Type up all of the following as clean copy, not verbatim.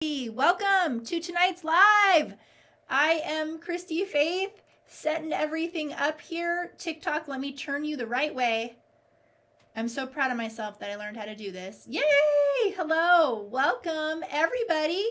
Welcome to tonight's live. I am Christy-Faith, setting everything up here. TikTok, let me turn you the right way. I'm so proud of myself that I learned how to do this. Yay! Hello, welcome everybody.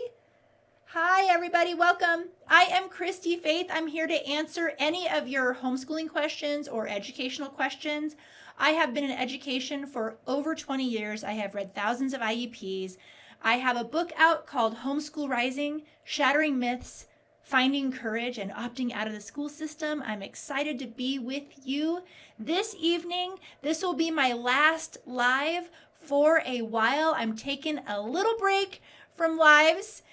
Hi everybody, welcome. I am Christy-Faith. I'm here to answer any of your homeschooling questions or educational questions. I have been in education for over 20 years. I have read thousands of IEPs. I have a book out called Homeschool Rising, Shattering Myths, Finding Courage, and Opting Out of the School System. I'm excited to be with you this evening. This will be my last live for a while. I'm taking a little break from lives.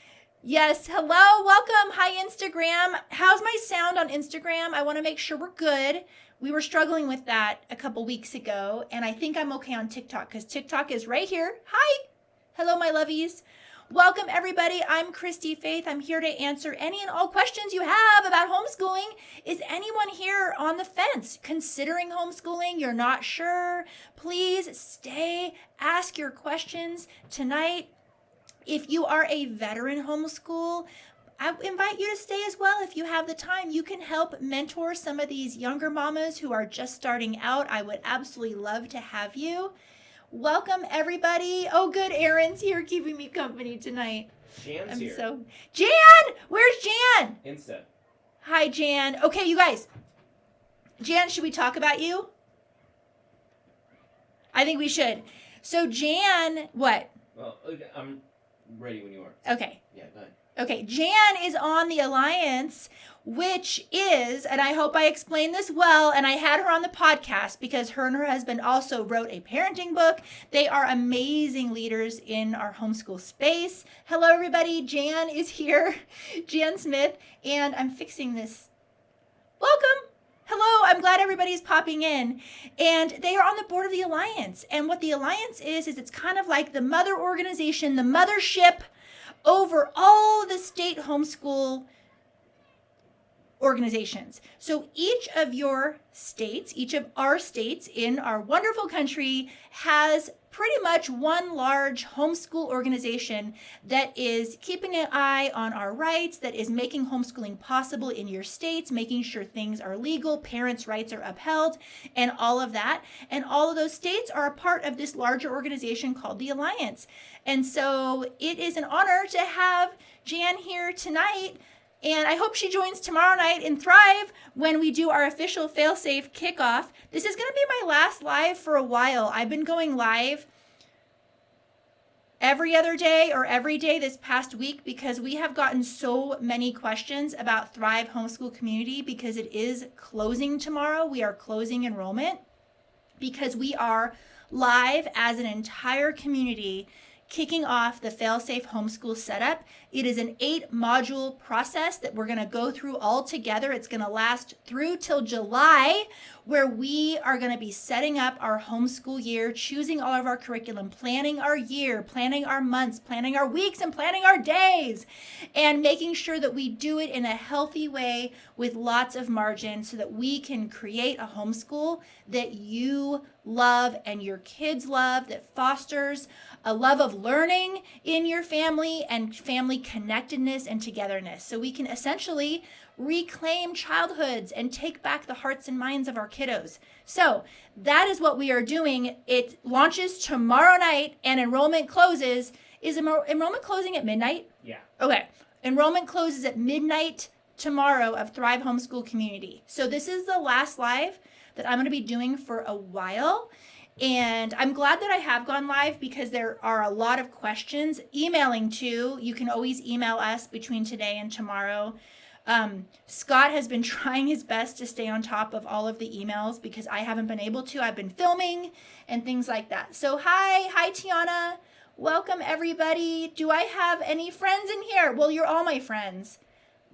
Yes, hello, welcome. Hi, Instagram. How's my sound on Instagram? I want to make sure we're good. We were struggling with that a couple weeks ago, and I think I'm okay on TikTok because TikTok is right here. Hi. Hello, my lovies. Welcome, everybody. I'm Christy-Faith. I'm here to answer any and all questions you have about homeschooling. Is anyone here on the fence considering homeschooling? You're not sure? Please stay, ask your questions tonight. If you are a veteran homeschool, I invite you to stay as well if you have the time. You can help mentor some of these younger mamas who are just starting out. I would absolutely love to have you. Welcome, everybody. Oh, good. Aaron's here keeping me company tonight. Jan's here. Jan! Where's Jan? Insta. Hi, Jan. Okay, you guys. Jan, should we talk about you? I think we should. So, Jan, what? Well, I'm ready when you are. Okay. Yeah, go ahead. Okay, Jan is on the Alliance, which is, and I hope I explained this well, and I had her on the podcast because her and her husband also wrote a parenting book. They are amazing leaders in our homeschool space. Hello, everybody. Jan is here, Jan Smith, and I'm fixing this. Welcome. Hello, I'm glad everybody's popping in. And they are on the board of the Alliance. And what the Alliance is it's kind of like the mother organization, the mothership over all the state homeschool organizations. So each of your states, each of our states in our wonderful country has pretty much one large homeschool organization that is keeping an eye on our rights, that is making homeschooling possible in your states, making sure things are legal, parents' rights are upheld, and all of that. And all of those states are a part of this larger organization called the Alliance. And so it is an honor to have Jan here tonight. And I hope she joins tomorrow night in Thrive when we do our official fail-safe kickoff. This is going to be my last live for a while. I've been going live every other day or every day this past week because we have gotten so many questions about Thrive Homeschool Community because it is closing tomorrow. We are closing enrollment because we are live as an entire community kicking off the fail-safe homeschool setup. It is an 8-module process that we're going to go through all together. It's going to last through till July, where we are going to be setting up our homeschool year, choosing all of our curriculum, planning our year, planning our months, planning our weeks, and planning our days, and making sure that we do it in a healthy way with lots of margin so that we can create a homeschool that you love and your kids love, that fosters a love of learning in your family and family connectedness and togetherness. So we can essentially reclaim childhoods and take back the hearts and minds of our kiddos. So that is what we are doing. It launches tomorrow night and enrollment closes. Is enrollment closing at midnight? Yeah. Okay. Enrollment closes at midnight tomorrow of Thrive Homeschool Community. So this is the last live that I'm going to be doing for a while. And I'm glad that I have gone live because there are a lot of questions. Emailing too. You can always email us between today and tomorrow. Scott has been trying his best to stay on top of all of the emails because I haven't been able to. I've been filming and things like that. So hi Tiana. Welcome everybody. Do I have any friends in here? Well, you're all my friends.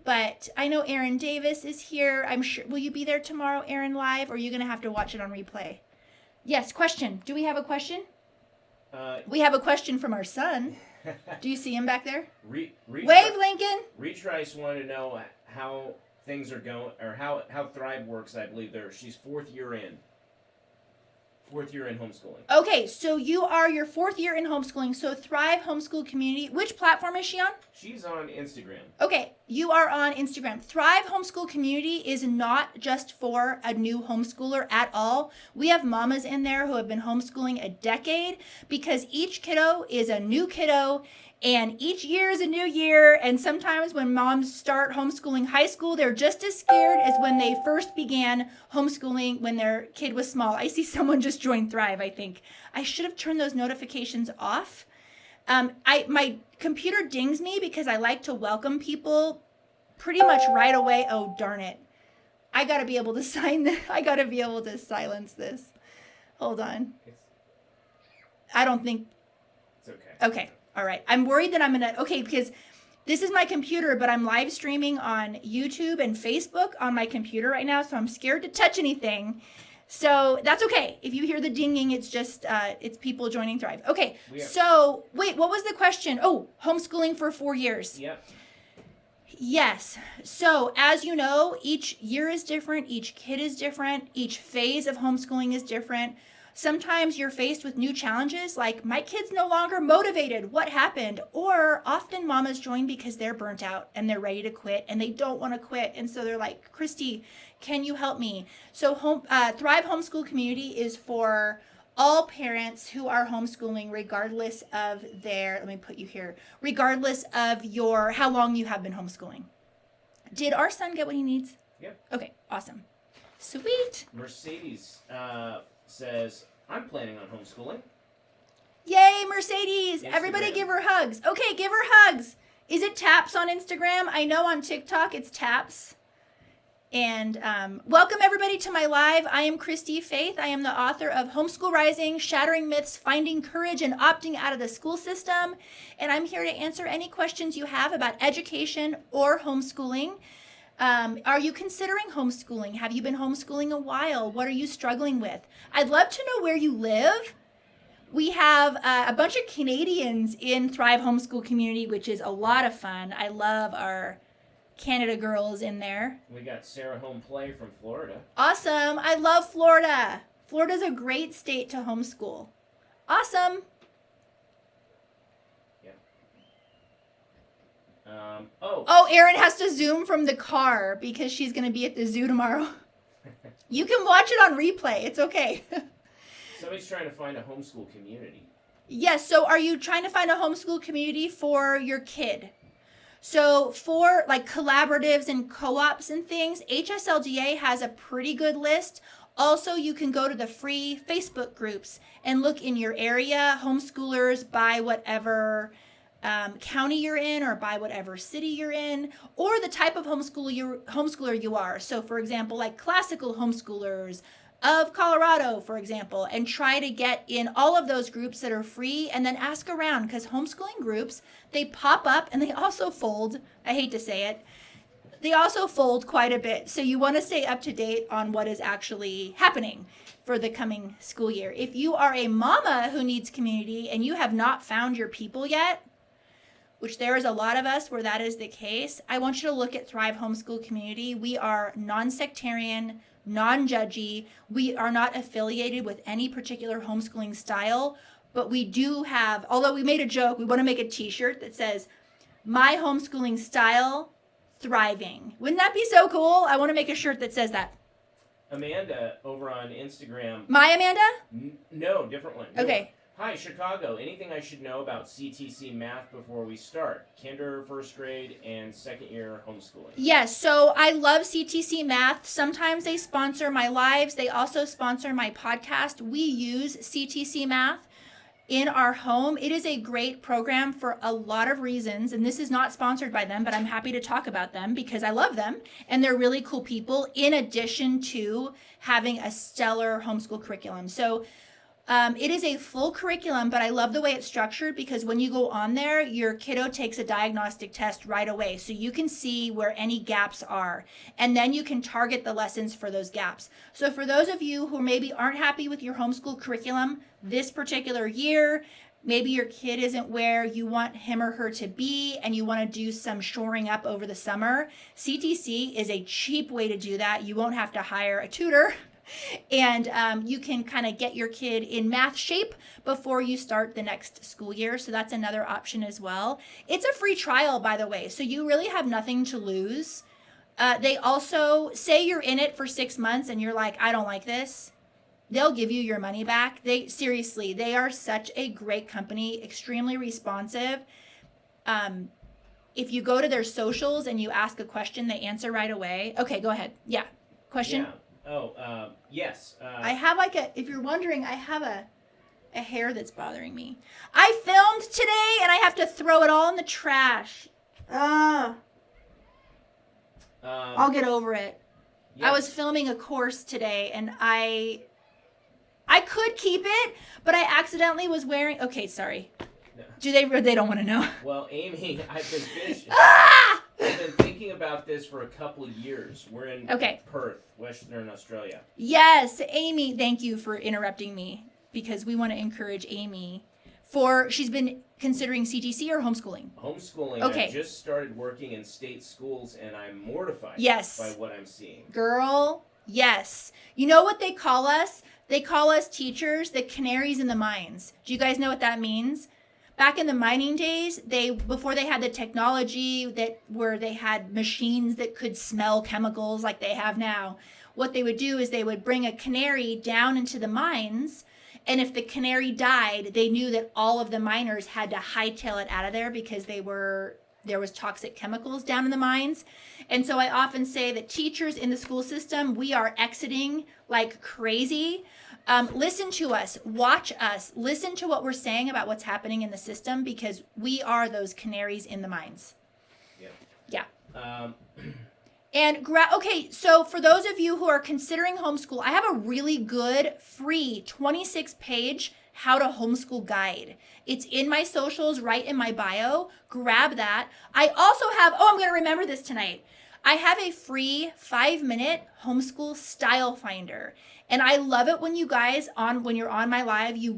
But I know Aaron Davis is here. I'm sure. Will you be there tomorrow, Aaron, live? Or are you going to have to watch it on replay? Yes, question. Do we have a question? We have a question from our son. Do you see him back there? Wave, Lincoln. Retrice wanted to know how things are going, or how Thrive works. I believe she's 4th year in. 4th year in homeschooling. Okay, so you are your 4th year in homeschooling. So Thrive Homeschool Community. Which platform is she on? She's on Instagram. Okay, you are on Instagram. Thrive Homeschool Community is not just for a new homeschooler at all. We have mamas in there who have been homeschooling a decade because each kiddo is a new kiddo and each year is a new year. And sometimes when moms start homeschooling high school, they're just as scared as when they first began homeschooling when their kid was small. I see someone just joined Thrive, I think. I should have turned those notifications off. My computer dings me because I like to welcome people pretty much right away. Oh, darn it. I got to be able to silence this. Hold on. I don't think. It's okay. Okay. All right. I'm worried that I'm going to. Okay. Because this is my computer, but I'm live streaming on YouTube and Facebook on my computer right now. So I'm scared to touch anything. So that's okay. If you hear the dinging, it's just, it's people joining Thrive. Okay. So wait, what was the question? Oh, homeschooling for 4 years. Yep. Yes. So as you know, each year is different. Each kid is different. Each phase of homeschooling is different. Sometimes you're faced with new challenges like my kid's no longer motivated. What happened? Or often mamas join because they're burnt out and they're ready to quit and they don't want to quit. And so they're like, Christy, can you help me? So Thrive Homeschool Community is for all parents who are homeschooling regardless of regardless of how long you have been homeschooling. Did our son get what he needs? Yep. Okay, awesome. Sweet. Mercedes says, I'm planning on homeschooling. Yay, Mercedes. Instagram. Everybody give her hugs. Okay, give her hugs. Is it taps on Instagram? I know on TikTok it's taps. And welcome everybody to my live. I am Christy-Faith. I am the author of Homeschool Rising, Shattering Myths, Finding Courage, and Opting Out of the School System. And I'm here to answer any questions you have about education or homeschooling. Are you considering homeschooling? Have you been homeschooling a while? What are you struggling with? I'd love to know where you live. We have a bunch of Canadians in Thrive Homeschool Community, which is a lot of fun. I love our Canada girls in there. We got Sarah Home Play from Florida. Awesome. I love Florida. Florida's a great state to homeschool. Awesome. Erin has to Zoom from the car because she's going to be at the zoo tomorrow. You can watch it on replay. It's okay. Somebody's trying to find a homeschool community. Yes. So are you trying to find a homeschool community for your kid? So for like collaboratives and co-ops and things, HSLDA has a pretty good list. Also, you can go to the free Facebook groups and look in your area, homeschoolers by whatever county you're in or by whatever city you're in, or the type of homeschooler you are. So for example, like classical homeschoolers of Colorado, for example, and try to get in all of those groups that are free and then ask around, because homeschooling groups, they pop up and they also fold. I hate to say it. They also fold quite a bit. So you want to stay up to date on what is actually happening for the coming school year. If you are a mama who needs community and you have not found your people yet, which there is a lot of us where that is the case, I want you to look at Thrive Homeschool Community. We are non-sectarian, non-judgy. We are not affiliated with any particular homeschooling style, but we do have, although we made a joke, we want to make a t-shirt that says, my homeschooling style, thriving. Wouldn't that be so cool? I want to make a shirt that says that. Amanda over on Instagram. My Amanda? No, different one. Okay. Hi, Chicago. Anything I should know about CTC math before we start? Kinder, first grade, and second year homeschooling. Yes, so I love CTC math. Sometimes they sponsor my lives. They also sponsor my podcast. We use CTC math in our home. It is a great program for a lot of reasons, and this is not sponsored by them, but I'm happy to talk about them because I love them, and they're really cool people in addition to having a stellar homeschool curriculum. So it is a full curriculum, but I love the way it's structured because when you go on there, your kiddo takes a diagnostic test right away. So you can see where any gaps are, and then you can target the lessons for those gaps. So for those of you who maybe aren't happy with your homeschool curriculum this particular year, maybe your kid isn't where you want him or her to be and you want to do some shoring up over the summer, CTC is a cheap way to do that. You won't have to hire a tutor And you can kind of get your kid in math shape before you start the next school year. So that's another option as well. It's a free trial, by the way. So you really have nothing to lose. They also say you're in it for 6 months and you're like, I don't like this. They'll give you your money back. They are such a great company, extremely responsive. If you go to their socials and you ask a question, they answer right away. Okay, go ahead. Yeah. Question? Yeah. Yes. I have if you're wondering, I have a hair that's bothering me. I filmed today and I have to throw it all in the trash. I'll get over it. Yes. I was filming a course today and I could keep it, but I accidentally was wearing, okay, sorry. No. They don't want to know. Well, Amy, I've been thinking about this for a couple of years. We're in Perth, Western Australia. Yes, Amy, thank you for interrupting me because we want to encourage Amy she's been considering CTC or homeschooling? Homeschooling. Okay. I just started working in state schools and I'm mortified by what I'm seeing. Girl, yes. You know what they call us? They call us teachers the canaries in the mines. Do you guys know what that means? Back in the mining days, before they had the technology where they had machines that could smell chemicals like they have now, what they would do is they would bring a canary down into the mines, and if the canary died, they knew that all of the miners had to hightail it out of there because there was toxic chemicals down in the mines. And so I often say that teachers in the school system, we are exiting like crazy. Listen to us, watch us, listen to what we're saying about what's happening in the system because we are those canaries in the mines. Yeah. And so for those of you who are considering homeschool, I have a really good free 26-page how to homeschool guide. It's in my socials, right in my bio. Grab that. I also have, I'm going to remember this tonight. I have a free 5-minute homeschool style finder. And I love it when you guys, when you're on my live, you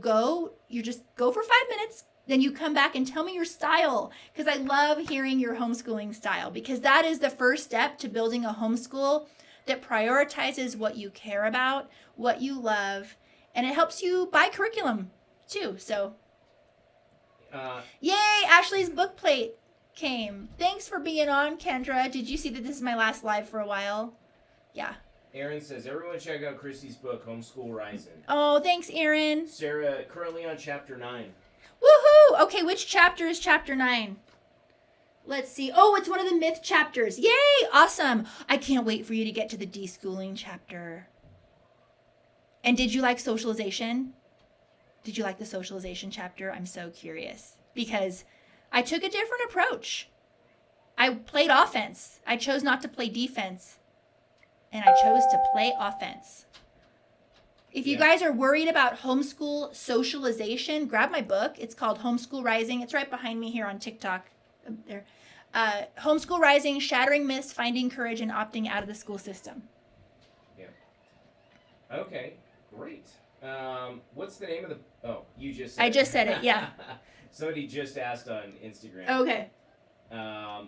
just go for 5 minutes, then you come back and tell me your style. Because I love hearing your homeschooling style. Because that is the first step to building a homeschool that prioritizes what you care about, what you love, and it helps you buy curriculum too. So, yay, Ashley's book plate came. Thanks for being on, Kendra. Did you see that this is my last live for a while? Yeah. Aaron says, everyone check out Christy's book, Homeschool Rising. Oh, thanks, Aaron. Sarah, currently on chapter 9. Woohoo! Okay, which chapter is chapter 9? Let's see. Oh, it's one of the myth chapters. Yay! Awesome. I can't wait for you to get to the deschooling chapter. And did you like socialization? Did you like the socialization chapter? I'm so curious because I took a different approach. I played offense. I chose not to play defense. And I chose to play offense. If you guys are worried about homeschool socialization, grab my book. It's called Homeschool Rising. It's right behind me here on TikTok. There. Homeschool Rising, Shattering Myths, Finding Courage, and Opting Out of the School System. Yeah. Okay, great. What's the name of the... Oh, you just said I just said it, yeah. Somebody just asked on Instagram. Okay. How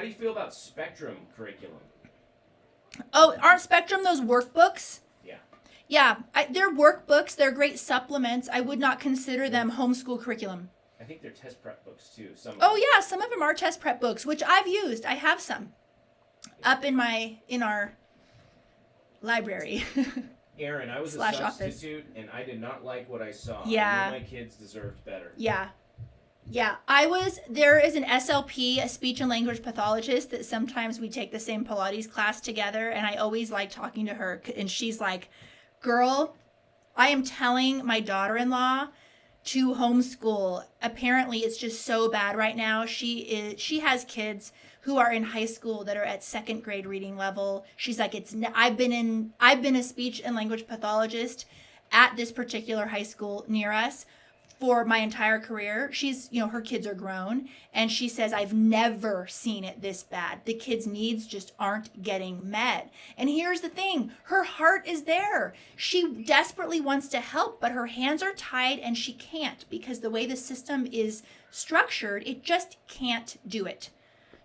do you feel about Spectrum curriculum? Oh, aren't Spectrum those workbooks? Yeah. Yeah, they're workbooks. They're great supplements. I would not consider them homeschool curriculum. I think they're test prep books too. Some of them are test prep books, which I've used. I have some up in our library. Aaron, I was a substitute and I did not like what I saw. Yeah. I knew my kids deserved better. Yeah. Yeah, there is an SLP, a speech and language pathologist, that sometimes we take the same Pilates class together, and I always like talking to her, and she's like, girl, I am telling my daughter-in-law to homeschool. Apparently, it's just so bad right now. She has kids who are in high school that are at 2nd grade reading level. She's like, I've been a speech and language pathologist at this particular high school near us for my entire career. She's, her kids are grown, and she says, I've never seen it this bad. The kids' needs just aren't getting met. And here's the thing, her heart is there. She desperately wants to help, but her hands are tied and she can't because the way the system is structured, it just can't do it.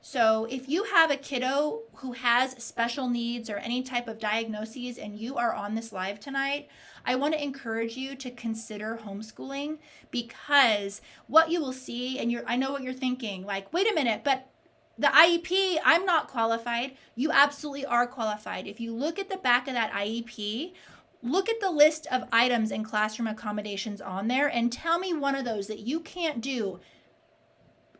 So if you have a kiddo who has special needs or any type of diagnoses and you are on this live tonight, I want to encourage you to consider homeschooling, because what you will see, and I know what you're thinking, like, wait a minute, but the IEP, I'm not qualified. You absolutely are qualified. If you look at the back of that IEP, look at the list of items and classroom accommodations on there and tell me one of those that you can't do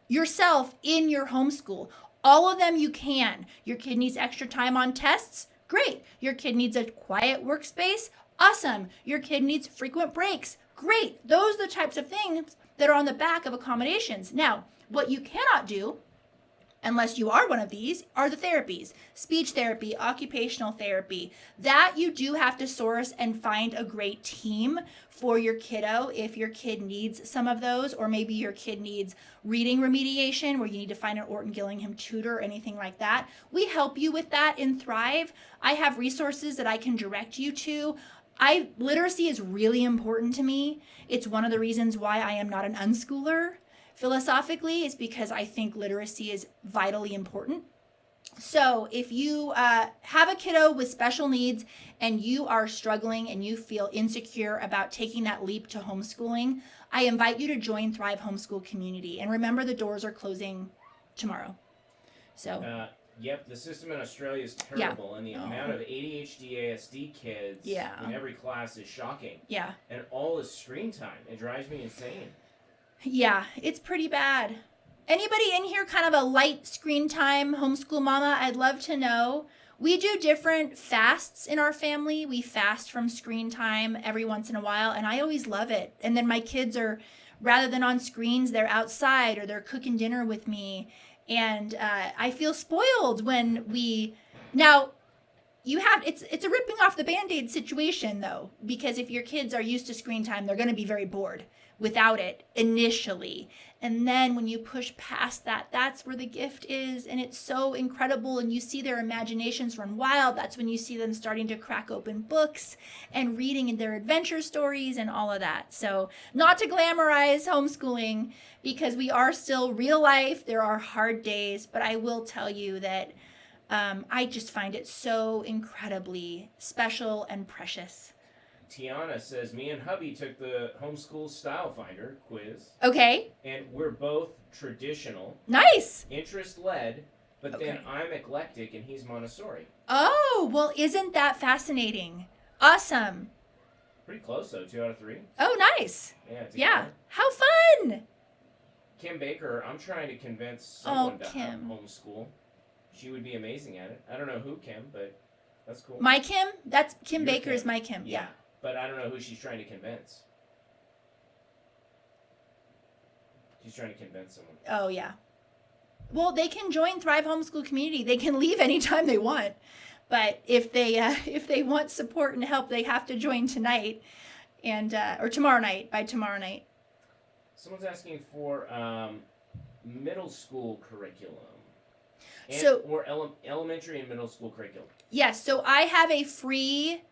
yourself in your homeschool. All of them you can. Your kid needs extra time on tests? Great. Your kid needs a quiet workspace? Awesome. Your kid needs frequent breaks? Great. Those are the types of things that are on the back of accommodations. Now, what you cannot do, unless you are one of these, are the therapies. Speech therapy, occupational therapy. That you do have to source and find a great team for your kiddo if your kid needs some of those, or maybe your kid needs reading remediation where you need to find an Orton Gillingham tutor or anything like that. We help you with that in Thrive. I have resources that I can direct you to. Literacy is really important to me. It's one of the reasons why I am not an unschooler. Philosophically, is because I think literacy is vitally important. So if you have a kiddo with special needs and you are struggling and you feel insecure about taking that leap to homeschooling, I invite you to join Thrive Homeschool Community. And remember, the doors are closing tomorrow. So. Yep, the system in Australia is terrible, and the amount of ADHD, ASD kids in every class is shocking. Yeah. And all is screen time. It drives me insane. Yeah, it's pretty bad. Anybody in here kind of a light screen time homeschool mama? I'd love to know. We do different fasts in our family. We fast from screen time every once in a while, and I always love it. And then my kids are, rather than on screens, they're outside or they're cooking dinner with me. And I feel spoiled when it's a ripping off the Band-Aid situation though, because if your kids are used to screen time, they're going to be very bored without it initially. And then when you push past that, that's where the gift is. And it's so incredible. And you see their imaginations run wild. That's when you see them starting to crack open books and reading their adventure stories and all of that. So not to glamorize homeschooling, because we are still real life. There are hard days, but I will tell you that I just find it so incredibly special and precious. Tiana says, me and hubby took the homeschool style finder quiz. Okay. And we're both traditional. Nice. Interest-led, but then I'm eclectic and he's Montessori. Oh, well, isn't that fascinating? Awesome. Pretty close, though. 2 out of 3. Oh, nice. Yeah. How fun. Kim Baker, I'm trying to convince someone to homeschool. She would be amazing at it. I don't know who Kim, but that's cool. My Kim? That's Kim Your Baker's Kim. my Kim. Yeah. But I don't know who she's trying to convince. She's trying to convince someone. Oh, yeah. Well, they can join Thrive Homeschool Community. They can leave anytime they want. But if they want support and help, they have to join tonight and or tomorrow night, by tomorrow night. Someone's asking for middle school curriculum. Or elementary and middle school curriculum. Yes, so I have a free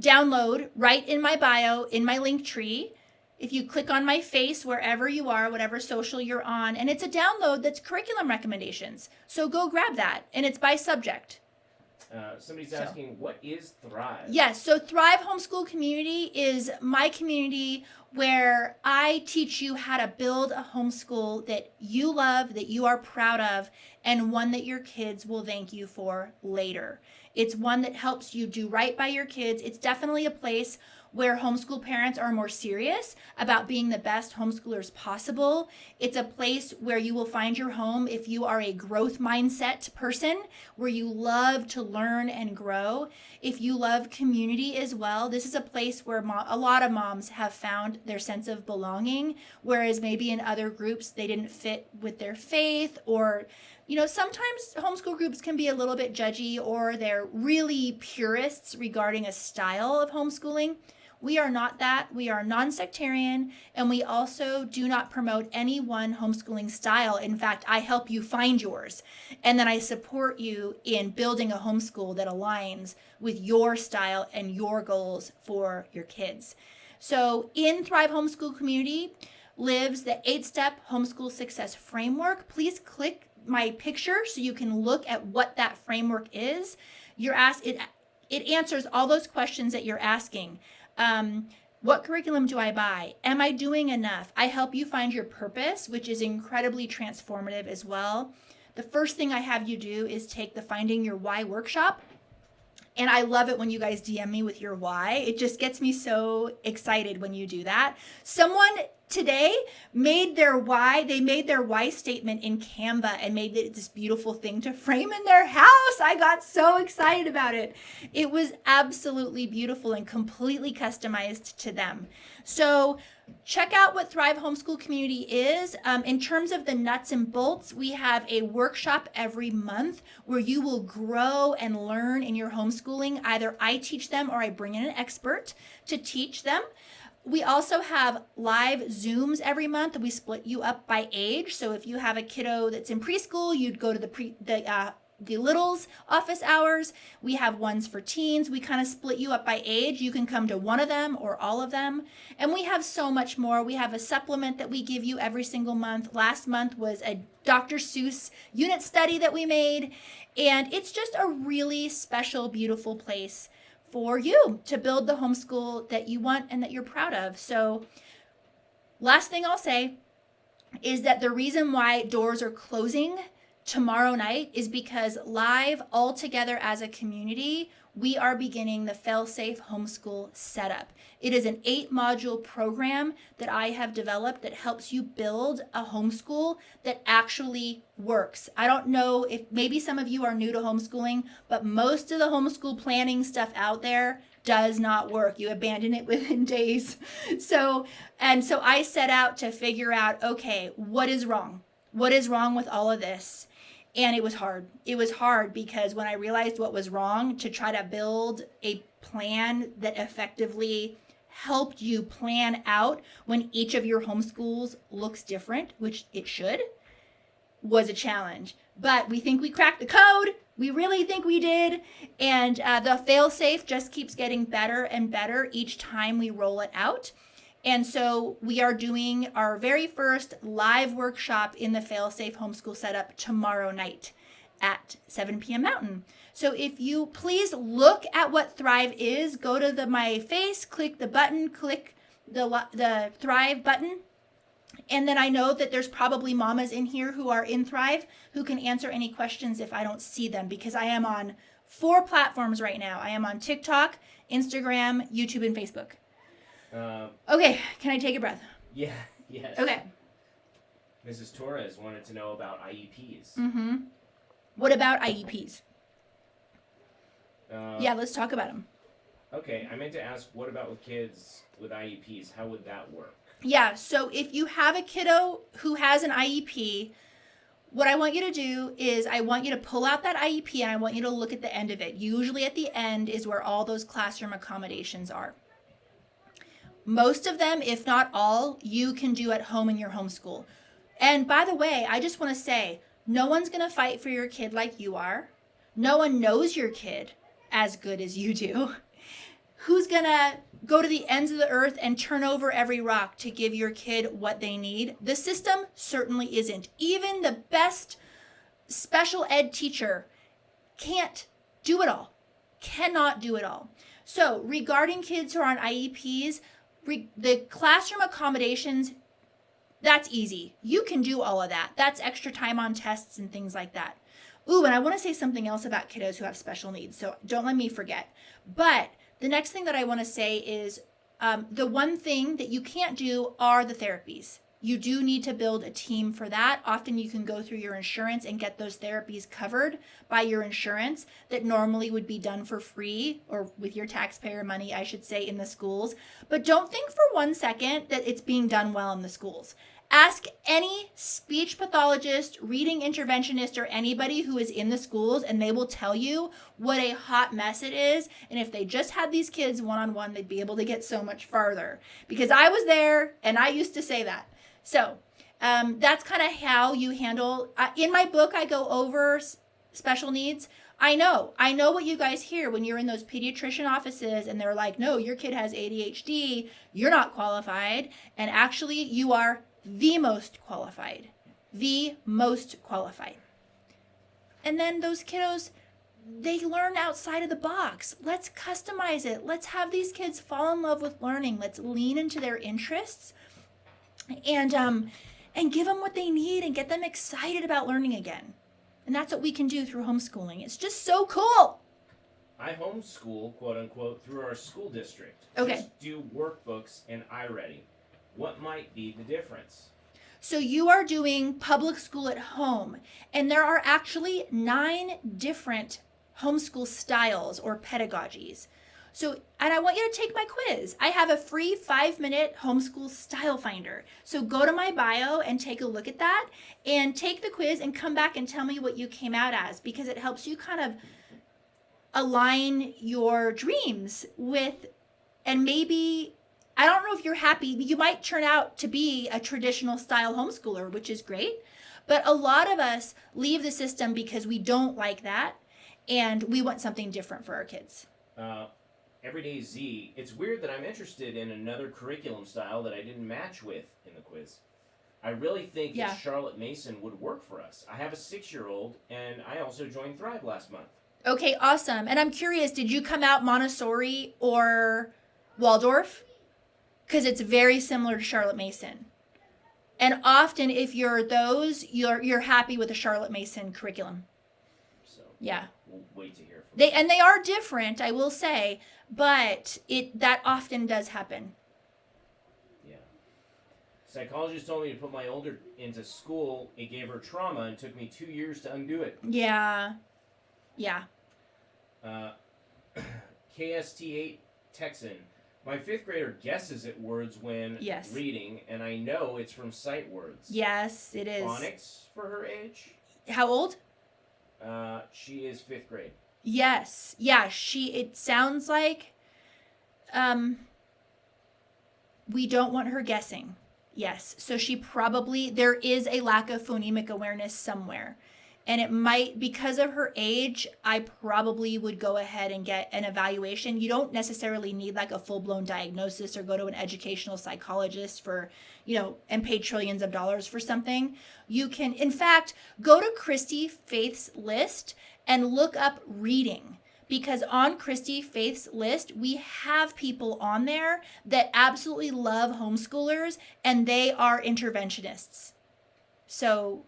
download right in my bio, in my link tree. If you click on my face, wherever you are, whatever social you're on, and it's a download that's curriculum recommendations. So go grab that, and it's by subject. Somebody's asking, what is Thrive? Yes, so Thrive Homeschool Community is my community where I teach you how to build a homeschool that you love, that you are proud of, and one that your kids will thank you for later. It's one that helps you do right by your kids. It's definitely a place where homeschool parents are more serious about being the best homeschoolers possible. It's a place where you will find your home if you are a growth mindset person, where you love to learn and grow. If you love community as well, this is a place where a lot of moms have found their sense of belonging, whereas maybe in other groups they didn't fit with their faith, or sometimes homeschool groups can be a little bit judgy, or they're really purists regarding a style of homeschooling. We are not that. We are non-sectarian, and we also do not promote any one homeschooling style. In fact, I help you find yours, and then I support you in building a homeschool that aligns with your style and your goals for your kids. So in Thrive Homeschool Community, lives the 8-step homeschool success framework. Please click my picture so you can look at what that framework is. It answers all those questions that you're asking. What curriculum do I buy? Am I doing enough? I help you find your purpose, which is incredibly transformative as well. The first thing I have you do is take the Finding Your Why workshop. And I love it when you guys DM me with your why. It just gets me so excited when you do that. Someone today made their why. They made their why statement in Canva and made it this beautiful thing to frame in their house. I got so excited about it. It was absolutely beautiful and completely customized to them. So check out what Thrive Homeschool Community is. In terms of the nuts and bolts, we have a workshop every month where you will grow and learn in your homeschooling. Either I teach them or I bring in an expert to teach them. We also have live Zooms every month. We split you up by age. So if you have a kiddo that's in preschool, you'd go to the littles office hours. We have ones for teens. We kind of split you up by age. You can come to one of them or all of them. And we have so much more. We have a supplement that we give you every single month. Last month was a Dr. Seuss unit study that we made. And it's just a really special, beautiful place for you to build the homeschool that you want and that you're proud of. So last thing I'll say is that the reason why doors are closing tomorrow night is because live all together as a community, we are beginning the Fail-Safe Homeschool Setup. It is an 8-module program that I have developed that helps you build a homeschool that actually works. I don't know if maybe some of you are new to homeschooling, but most of the homeschool planning stuff out there does not work. You abandon it within days. So I set out to figure out, okay, what is wrong? What is wrong with all of this? And it was hard. It was hard because when I realized what was wrong, to try to build a plan that effectively helped you plan out when each of your homeschools looks different, which it should, was a challenge. But we think we cracked the code. We really think we did. And the fail-safe just keeps getting better and better each time we roll it out. And so we are doing our very first live workshop in the Fail-Safe Homeschool Setup tomorrow night at 7 p.m. Mountain. So if you please look at what Thrive is, go to my face, click the button, click the Thrive button. And then I know that there's probably mamas in here who are in Thrive who can answer any questions if I don't see them, because I am on 4 platforms right now. I am on TikTok, Instagram, YouTube, and Facebook. Okay, can I take a breath? Yeah, yes. Okay. Mrs. Torres wanted to know about IEPs. Mm-hmm. What about IEPs? Yeah, let's talk about them. Okay, I meant to ask, what about with kids with IEPs? How would that work? Yeah, so if you have a kiddo who has an IEP, what I want you to do is I want you to pull out that IEP and I want you to look at the end of it. Usually at the end is where all those classroom accommodations are. Most of them, if not all, you can do at home in your homeschool. And by the way, I just want to say, no one's going to fight for your kid like you are. No one knows your kid as good as you do. Who's going to go to the ends of the earth and turn over every rock to give your kid what they need? The system certainly isn't. Even the best special ed teacher can't do it all, cannot do it all. So regarding kids who are on IEPs, the classroom accommodations, that's easy. You can do all of that. That's extra time on tests and things like that. Ooh, and I want to say something else about kiddos who have special needs, so don't let me forget. But the next thing that I want to say is the one thing that you can't do are the therapies. You do need to build a team for that. Often you can go through your insurance and get those therapies covered by your insurance that normally would be done for free, or with your taxpayer money, I should say, in the schools. But don't think for 1 second that it's being done well in the schools. Ask any speech pathologist, reading interventionist, or anybody who is in the schools, and they will tell you what a hot mess it is. And if they just had these kids one-on-one, they'd be able to get so much farther. Because I was there, and I used to say that. So that's kind of how you handle. In my book, I go over special needs. I know what you guys hear when you're in those pediatrician offices and they're like, no, your kid has ADHD. You're not qualified. And actually, you are the most qualified. The most qualified. And then those kiddos, they learn outside of the box. Let's customize it. Let's have these kids fall in love with learning. Let's lean into their interests and give them what they need and get them excited about learning again. And that's what we can do through homeschooling. It's just so cool. I homeschool, quote unquote, through our school district. Okay. Just do workbooks and iReady. What might be the difference? So you are doing public school at home, and there are actually 9 different homeschool styles or pedagogies. So, and I want you to take my quiz. I have a free 5-minute homeschool style finder. So go to my bio and take a look at that and take the quiz and come back and tell me what you came out as, because it helps you kind of align your dreams with, and maybe, I don't know if you're happy, you might turn out to be a traditional style homeschooler, which is great. But a lot of us leave the system because we don't like that and we want something different for our kids. Everyday Z, it's weird that I'm interested in another curriculum style that I didn't match with in the quiz. I really think that Charlotte Mason would work for us. I have a 6-year-old, and I also joined Thrive last month. Okay, awesome. And I'm curious, did you come out Montessori or Waldorf? Because it's very similar to Charlotte Mason. And often if you're those, you're happy with the Charlotte Mason curriculum. So yeah. We'll wait to hear from them. And they are different, I will say, but that often does happen. Yeah. Psychologist told me to put my older into school. It gave her trauma and took me 2 years to undo it. Yeah. Yeah. KST8 Texan. My 5th grader guesses at words when reading, and I know it's from sight words. Yes, it is. Phonics for her age? How old? She is 5th grade. Yes. Yeah, it sounds like we don't want her guessing. Yes. So there is a lack of phonemic awareness somewhere. And it might, because of her age, I probably would go ahead and get an evaluation. You don't necessarily need like a full-blown diagnosis or go to an educational psychologist for, and pay trillions of dollars for something. You can, in fact, go to Christy-Faith's list and look up reading. Because on Christy-Faith's list, we have people on there that absolutely love homeschoolers, and they are interventionists. So,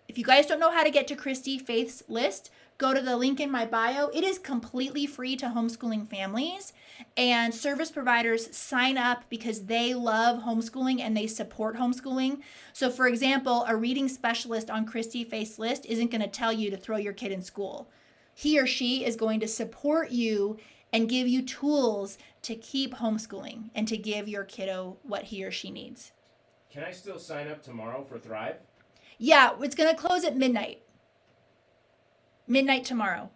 if you guys don't know how to get to Christy-Faith's list, go to the link in my bio. It is completely free to homeschooling families, and service providers sign up because they love homeschooling and they support homeschooling. So for example, a reading specialist on Christy-Faith's list isn't going to tell you to throw your kid in school. He or she is going to support you and give you tools to keep homeschooling and to give your kiddo what he or she needs. Can I still sign up tomorrow for Thrive? Yeah, it's going to close at midnight. Midnight tomorrow.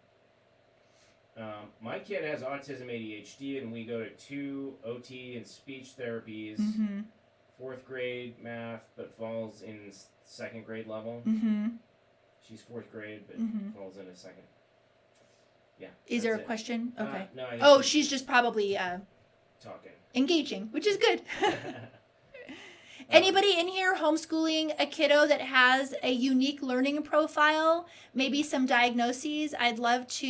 My kid has autism ADHD, and we go to 2 OT and speech therapies. 4th grade math, but falls in 2nd grade level. She's 4th grade, but falls in a 2nd. Yeah. Is there a question? Okay. No. She's just probably talking. Engaging, which is good. Anybody in here homeschooling a kiddo that has a unique learning profile, maybe some diagnoses? I'd love for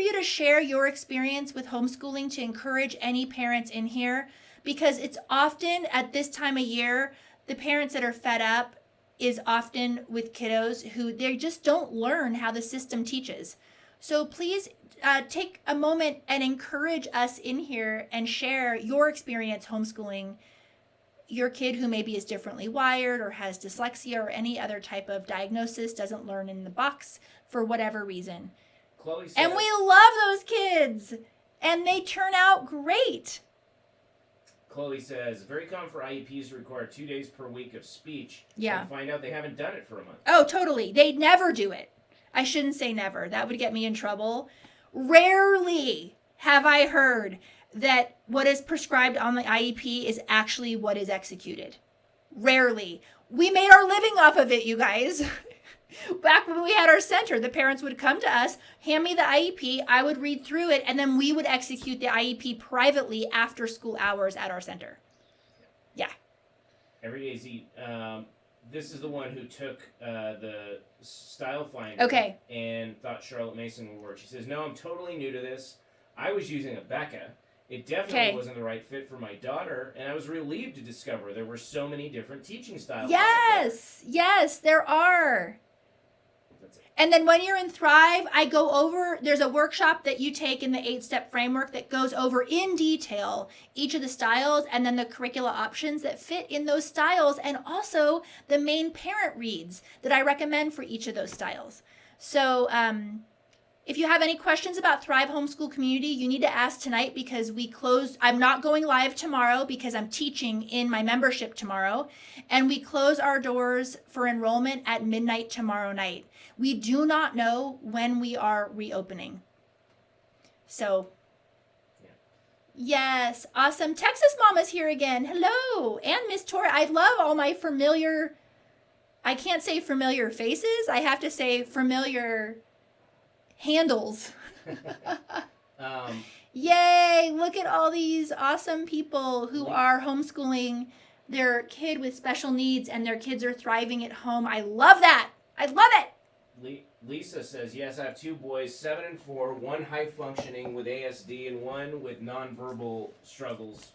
you to share your experience with homeschooling to encourage any parents in here, because it's often at this time of year, the parents that are fed up is often with kiddos who they just don't learn how the system teaches. So please take a moment and encourage us in here and share your experience homeschooling your kid who maybe is differently wired or has dyslexia or any other type of diagnosis, doesn't learn in the box for whatever reason. Chloe says, and we love those kids, and they turn out great. Chloe says, very common for IEPs to require 2 days per week of speech. Yeah. And find out they haven't done it for a month. Oh, totally. They never do it. I shouldn't say never. That would get me in trouble. Rarely have I heard that what is prescribed on the IEP is actually what is executed. Rarely. We made our living off of it, you guys. Back when we had our center, the parents would come to us, hand me the IEP, I would read through it, and then we would execute the IEP privately after school hours at our center. Yeah. Everyday Z. This is the one who took the Style Finder Okay. and thought Charlotte Mason would work. She says, no, I'm totally new to this. I was using a Becca. It definitely Okay. wasn't the right fit for my daughter, and I was relieved to discover there were so many different teaching styles. Yes, yes, there are. That's it. And then when you're in Thrive, I go over, there's a workshop that you take in the 8-step framework that goes over in detail each of the styles and then the curricula options that fit in those styles, and also the main parent reads that I recommend for each of those styles. So if you have any questions about Thrive Homeschool Community, you need to ask tonight, because we closed. I'm not going live tomorrow because I'm teaching in my membership tomorrow, and we close our doors for enrollment at midnight tomorrow night. We do not know when we are reopening. So, yes, awesome. Texas Mama's here again. Hello. And Miss Tori. I love all my familiar, I can't say familiar faces. I have to say familiar handles. Yay, look at all these awesome people who are homeschooling their kid with special needs, and their kids are thriving at home. I love that. I love it. Lisa says, yes, I have 2 boys, 7 and 4, one high functioning with ASD and one with nonverbal struggles,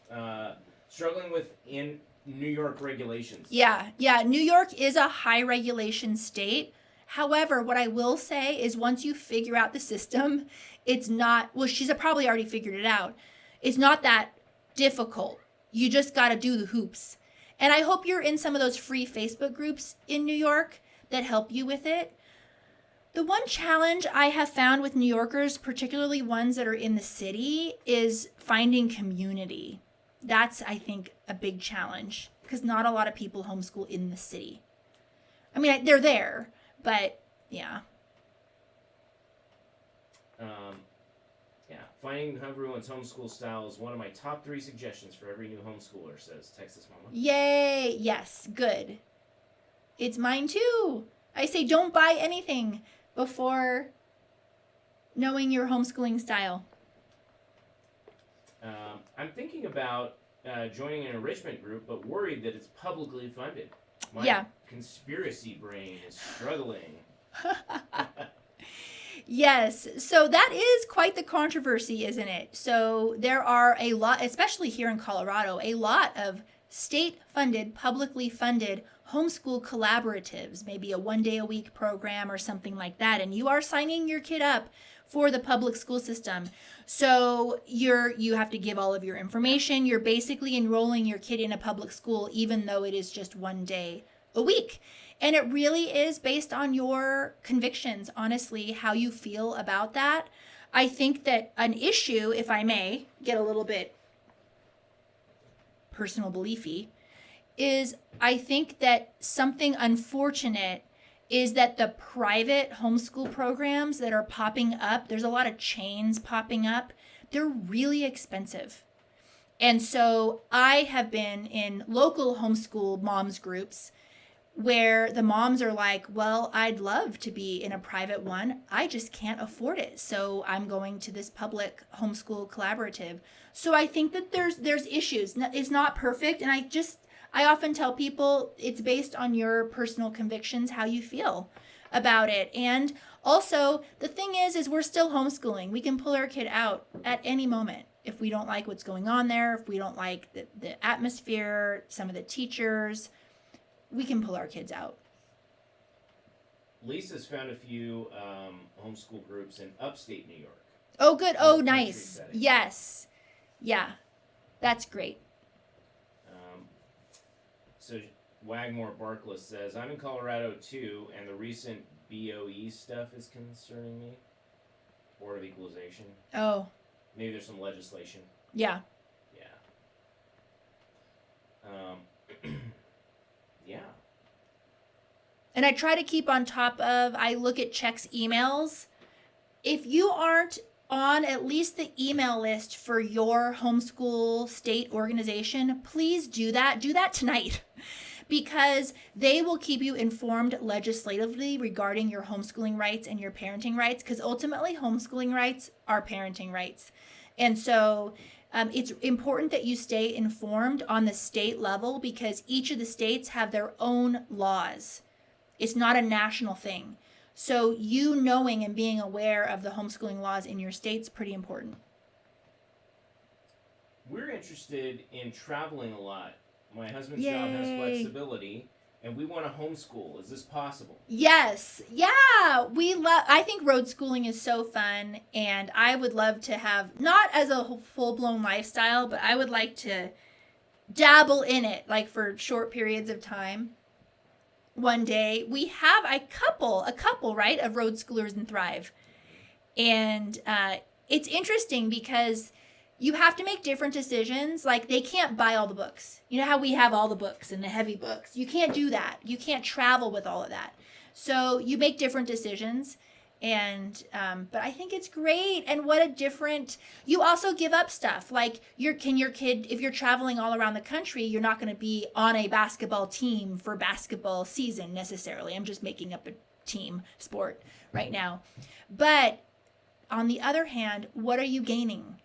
struggling with in New York regulations. Yeah, New York is a high regulation state. However, what I will say is once you figure out the system, it's not, well, she's probably already figured it out. It's not that difficult. You just got to do the hoops. And I hope you're in some of those free Facebook groups in New York that help you with it. The one challenge I have found with New Yorkers, particularly ones that are in the city, is finding community. That's, I think, a big challenge, because not a lot of people homeschool in the city. I mean, they're there, but yeah. Finding everyone's homeschool style is one of my top 3 suggestions for every new homeschooler, says Texas Mama. Yay, yes, good. It's mine too. I say don't buy anything before knowing your homeschooling style. I'm thinking about joining an enrichment group, but worried that it's publicly funded. My conspiracy brain is struggling. Yes, so that is quite the controversy, isn't it? So there are a lot, especially here in Colorado, a lot of state-funded, publicly funded homeschool collaboratives, maybe a 1-day-a-week program or something like that, and you are signing your kid up for the public school system. So you have to give all of your information. You're basically enrolling your kid in a public school, even though it is just 1 day a week. And it really is based on your convictions, honestly, how you feel about that. I think that an issue, if I may get a little bit personal beliefy, is I think that something unfortunate is that the private homeschool programs that are popping up, there's a lot of chains popping up, they're really expensive. And so I have been in local homeschool moms groups where the moms are like, well, I'd love to be in a private one. I just can't afford it. So I'm going to this public homeschool collaborative. So I think that there's issues. It's not perfect. And I often tell people it's based on your personal convictions, how you feel about it. And also the thing is we're still homeschooling. We can pull our kid out at any moment. If we don't like what's going on there, if we don't like the atmosphere, some of the teachers, we can pull our kids out. Lisa's found a few homeschool groups in upstate New York. Oh, good. Oh, nice. Yes. Yeah. That's great. So Wagmore Barkless says, I'm in Colorado too, and the recent BOE stuff is concerning me. Board of Equalization. Oh. Maybe there's some legislation. Yeah. Yeah. And I try to keep on top of, I look at checks emails. If you aren't on at least the email list for your homeschool state organization, please do that. Do that tonight, because they will keep you informed legislatively regarding your homeschooling rights and your parenting rights, because ultimately homeschooling rights are parenting rights. And so It's important that you stay informed on the state level because each of the states have their own laws. It's not a national thing. So you knowing and being aware of the homeschooling laws in your state is pretty important. We're interested in traveling a lot. My husband's job has flexibility, and we want to homeschool. Is this possible? Yes. Yeah. I think road schooling is so fun, and I would love to have, not as a full-blown lifestyle, but I would like to dabble in it, like for short periods of time. One day we have a couple, right, of road schoolers in Thrive. And it's interesting because you have to make different decisions. Like they can't buy all the books. You know how we have all the books and the heavy books. You can't do that. You can't travel with all of that. So you make different decisions. And but I think it's great. And what a different, you also give up stuff. Like your kid, if you're traveling all around the country, you're not going to be on a basketball team for basketball season necessarily. I'm just making up a team sport right now. But on the other hand, what are you gaining?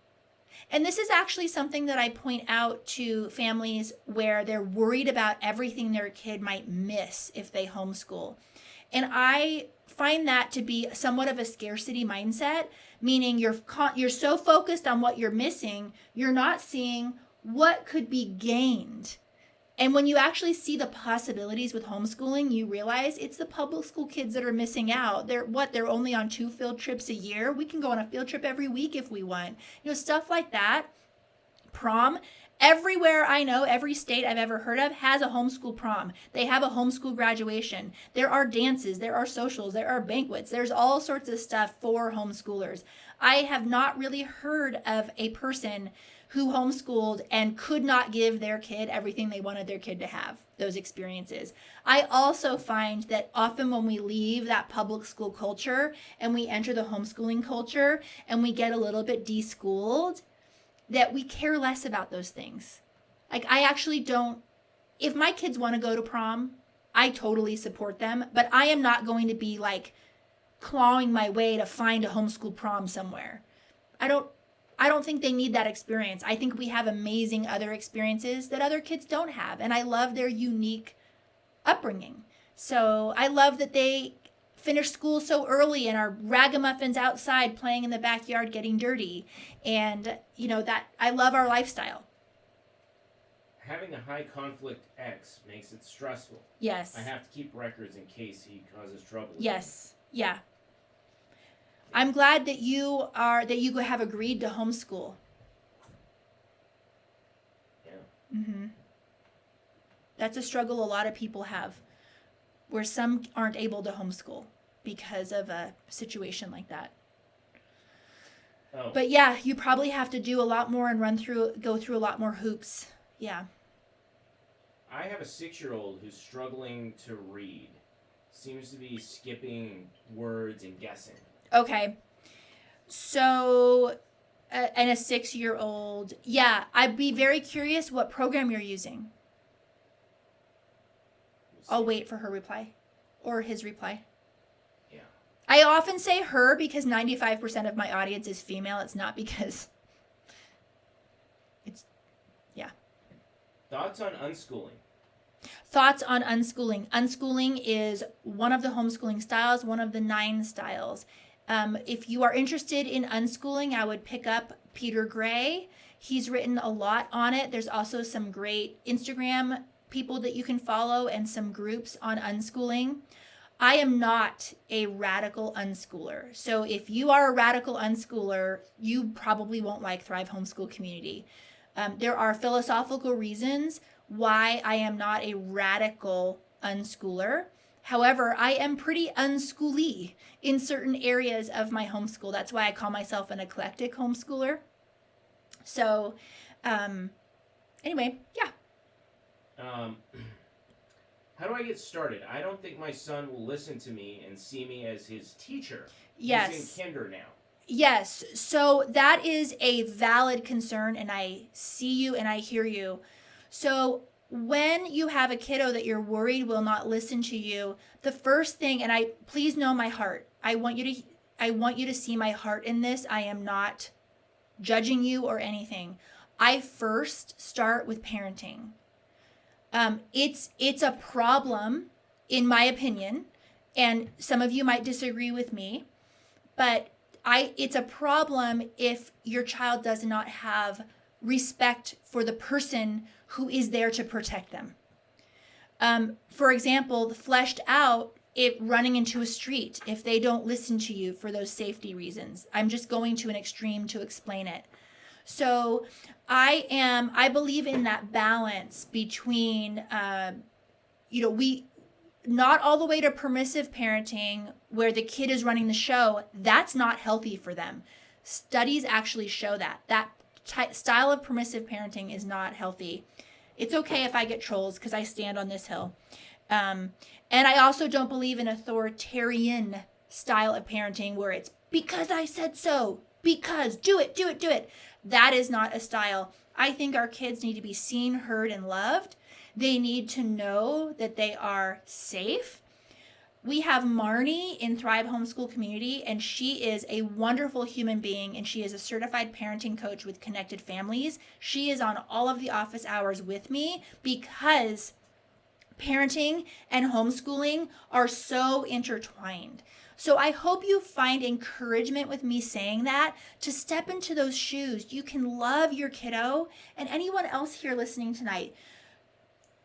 And this is actually something that I point out to families where they're worried about everything their kid might miss if they homeschool. And I find that to be somewhat of a scarcity mindset, meaning you're so focused on what you're missing, you're not seeing what could be gained. And when you actually see the possibilities with homeschooling, you realize it's the public school kids that are missing out. They're only on 2 field trips a year. We can go on a field trip every week if we want. Stuff like that. Prom. Everywhere I know, every state I've ever heard of has a homeschool prom. They have a homeschool graduation. There are dances, there are socials, there are banquets. There's all sorts of stuff for homeschoolers. I have not really heard of a person who homeschooled and could not give their kid everything they wanted their kid to have, those experiences. I also find that often when we leave that public school culture and we enter the homeschooling culture and we get a little bit deschooled, that we care less about those things. Like I actually don't, if my kids want to go to prom, I totally support them, but I am not going to be like clawing my way to find a homeschool prom somewhere. I don't think they need that experience. I think we have amazing other experiences that other kids don't have. And I love their unique upbringing. So I love that they finish school so early and are ragamuffins outside playing in the backyard getting dirty. And, that I love our lifestyle. Having a high conflict ex makes it stressful. Yes. I have to keep records in case he causes trouble. Yes. Yeah. I'm glad that you have agreed to homeschool. Yeah. Mm-hmm. That's a struggle a lot of people have, where some aren't able to homeschool because of a situation like that. Oh. But yeah, you probably have to do a lot more and go through a lot more hoops. Yeah. I have a 6-year-old who's struggling to read. Seems to be skipping words and guessing. Okay. So, and a 6-year-old, yeah, I'd be very curious what program you're using. I'll wait for her reply or his reply. Yeah. I often say her because 95% of my audience is female. It's not because yeah. Thoughts on unschooling? Thoughts on unschooling. Unschooling is one of the homeschooling styles, one of the 9 styles. If you are interested in unschooling, I would pick up Peter Gray. He's written a lot on it. There's also some great Instagram people that you can follow and some groups on unschooling. I am not a radical unschooler. So if you are a radical unschooler, you probably won't like Thrive Homeschool Community. There are philosophical reasons why I am not a radical unschooler. However, I am pretty unschooly in certain areas of my homeschool. That's why I call myself an eclectic homeschooler. So, anyway, yeah. How do I get started? I don't think my son will listen to me and see me as his teacher. Yes. He's in kinder now. Yes. So that is a valid concern, and I see you and I hear you. So when you have a kiddo that you're worried will not listen to you, the first thing, and please know my heart. I want you to see my heart in this. I am not judging you or anything. I first start with parenting. It's a problem, in my opinion, and some of you might disagree with me, but it's a problem if your child does not have respect for the person who is there to protect them. For example, the fleshed out, running into a street, if they don't listen to you for those safety reasons. I'm just going to an extreme to explain it. So I believe in that balance between, not all the way to permissive parenting where the kid is running the show. That's not healthy for them. Studies actually show that style of permissive parenting is not healthy. It's okay if I get trolls because I stand on this hill. And I also don't believe in authoritarian style of parenting where it's because I said so, because do it. That is not a style. I think our kids need to be seen, heard, and loved. They need to know that they are safe. We have Marnie in Thrive Homeschool Community, and she is a wonderful human being, and she is a certified parenting coach with Connected Families. She is on all of the office hours with me because parenting and homeschooling are so intertwined. So I hope you find encouragement with me saying that, to step into those shoes. You can love your kiddo, and anyone else here listening tonight.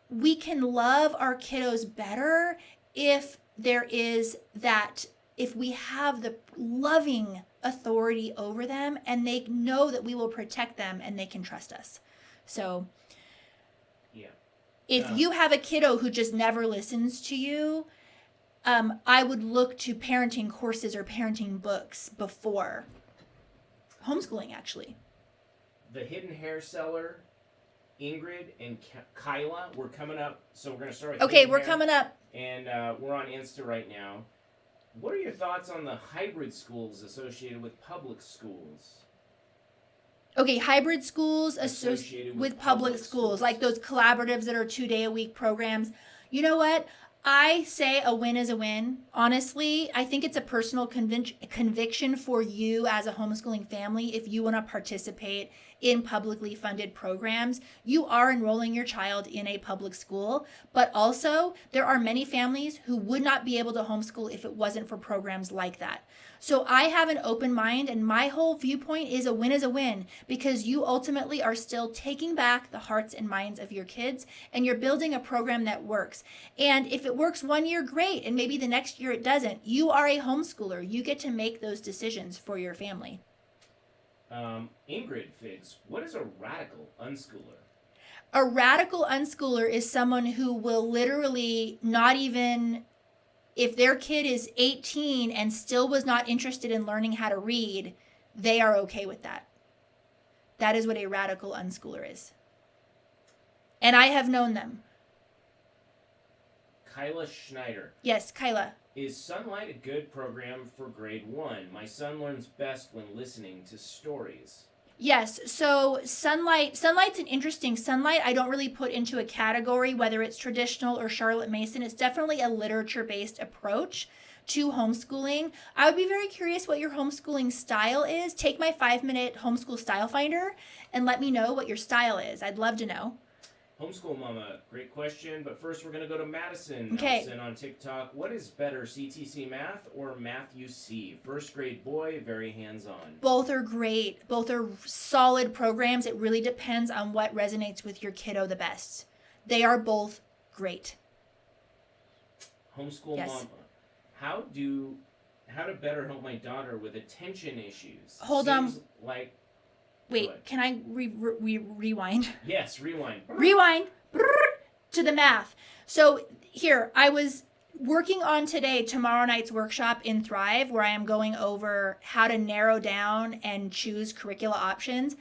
We can love our kiddos better if we have the loving authority over them and they know that we will protect them and they can trust us. So yeah. If you have a kiddo who just never listens to you, I would look to parenting courses or parenting books before homeschooling, actually. The Hidden Hair Seller, Ingrid and Kyla, we're coming up. So we're going to start with Okay, we're coming up. And we're on Insta right now. What are your thoughts on the hybrid schools associated with public schools? Okay, hybrid schools associated with public schools, like those collaboratives that are 2-day-a-week programs. You know what? I say a win is a win. Honestly, I think it's a personal conviction for you as a homeschooling family. If you want to participate in publicly funded programs, you are enrolling your child in a public school. But also, there are many families who would not be able to homeschool if it wasn't for programs like that. So I have an open mind, and my whole viewpoint is a win because you ultimately are still taking back the hearts and minds of your kids, and you're building a program that works. And if it works 1 year, great, and maybe the next year it doesn't. You are a homeschooler. You get to make those decisions for your family. Ingrid Figs, what is a radical unschooler? A radical unschooler is someone who will literally not even... If their kid is 18 and still was not interested in learning how to read, they are okay with that. That is what a radical unschooler is. And I have known them. Kyla Schneider. Yes, Kyla. Is Sunlight a good program for grade 1? My son learns best when listening to stories. Yes, so Sunlight's an interesting. Sunlight I don't really put into a category whether it's traditional or Charlotte Mason. It's definitely a literature-based approach to homeschooling. I would be very curious what your homeschooling style is. Take my 5-minute homeschool style finder and let me know what your style is. I'd love to know. Homeschool Mama, great question. But first we're going to go to Madison Okay. on TikTok. What is better, CTC Math or Math UC? First grade boy, very hands-on. Both are great. Both are solid programs. It really depends on what resonates with your kiddo the best. They are both great. Homeschool Yes. Mama, how to better help my daughter with attention issues? Hold on. Seems like... Wait, can I rewind? Yes, rewind. Rewind to the math. So here, I was working on tomorrow night's workshop in Thrive, where I am going over how to narrow down and choose curricula options.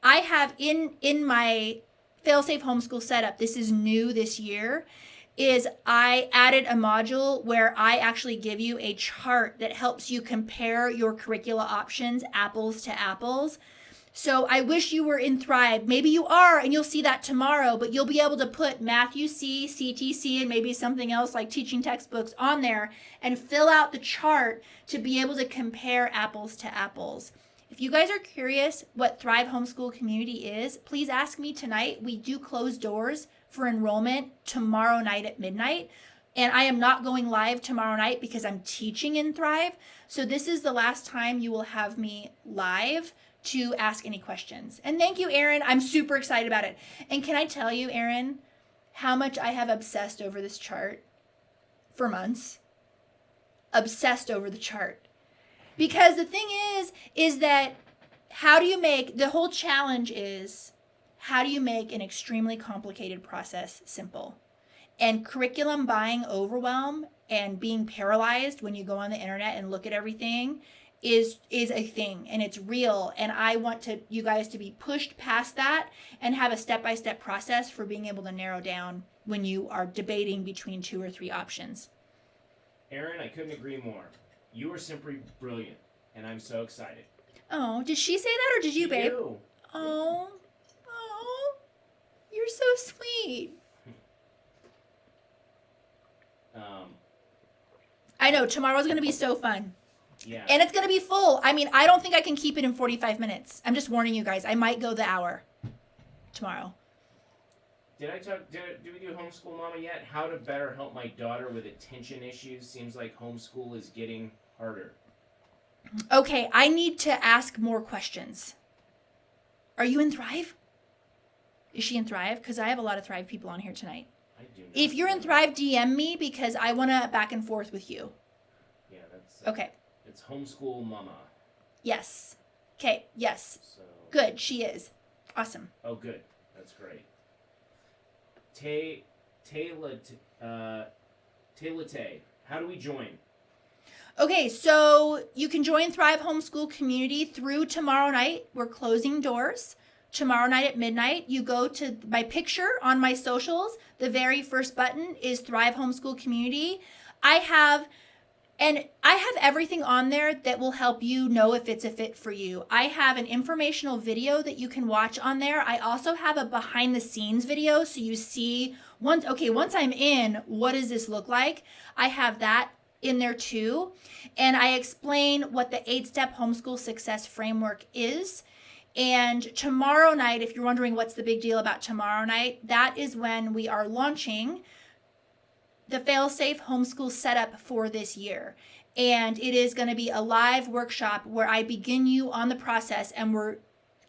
I have in my Failsafe Homeschool setup, this is new this year, is I added a module where I actually give you a chart that helps you compare your curricula options, apples to apples. So I wish you were in Thrive. Maybe you are, and you'll see that tomorrow, but you'll be able to put Math UC, CTC, and maybe something else like teaching textbooks on there and fill out the chart to be able to compare apples to apples. If you guys are curious what Thrive Homeschool Community is, please ask me tonight. We do close doors for enrollment tomorrow night at midnight. And I am not going live tomorrow night because I'm teaching in Thrive. So this is the last time you will have me live to ask any questions. And thank you, Erin. I'm super excited about it. And can I tell you, Erin, how much I have obsessed over this chart for months? Obsessed over the chart. Because the thing is that the whole challenge is, how do you make an extremely complicated process simple? And curriculum buying overwhelm and being paralyzed when you go on the internet and look at everything is a thing, and it's real. And I want you guys to be pushed past that and have a step-by-step process for being able to narrow down when you are debating between 2 or 3 options. Erin, I couldn't agree more. You are simply brilliant, and I'm so excited. Oh, did she say that or did you, babe? You. Oh, you're so sweet. I know, tomorrow's going to be so fun. Yeah. And it's going to be full. I mean, I don't think I can keep it in 45 minutes. I'm just warning you guys. I might go the hour tomorrow. Did we do Homeschool Mama yet? How to better help my daughter with attention issues. Seems like homeschool is getting harder. Okay, I need to ask more questions. Are you in Thrive? Is she in Thrive? Because I have a lot of Thrive people on here tonight. I do not. If you're in Thrive, DM me because I want to back and forth with you. Yeah, that's... Okay. It's Homeschool Mama. Yes. Okay, yes. So... Good, she is. Awesome. Oh, good. That's great. Taylor, how do we join? Okay, so you can join Thrive Homeschool Community through tomorrow night. We're closing doors tomorrow night at midnight. You go to my picture on my socials. The very first button is Thrive Homeschool Community. I have everything on there that will help you know if it's a fit for you. I have an informational video that you can watch on there. I also have a behind the scenes video so you see once I'm in, what does this look like? I have that in there too. And I explain what the 8-step homeschool success framework is. And tomorrow night, if you're wondering what's the big deal about tomorrow night, that is when we are launching the fail-safe homeschool setup for this year. And it is going to be a live workshop where I begin you on the process, and we're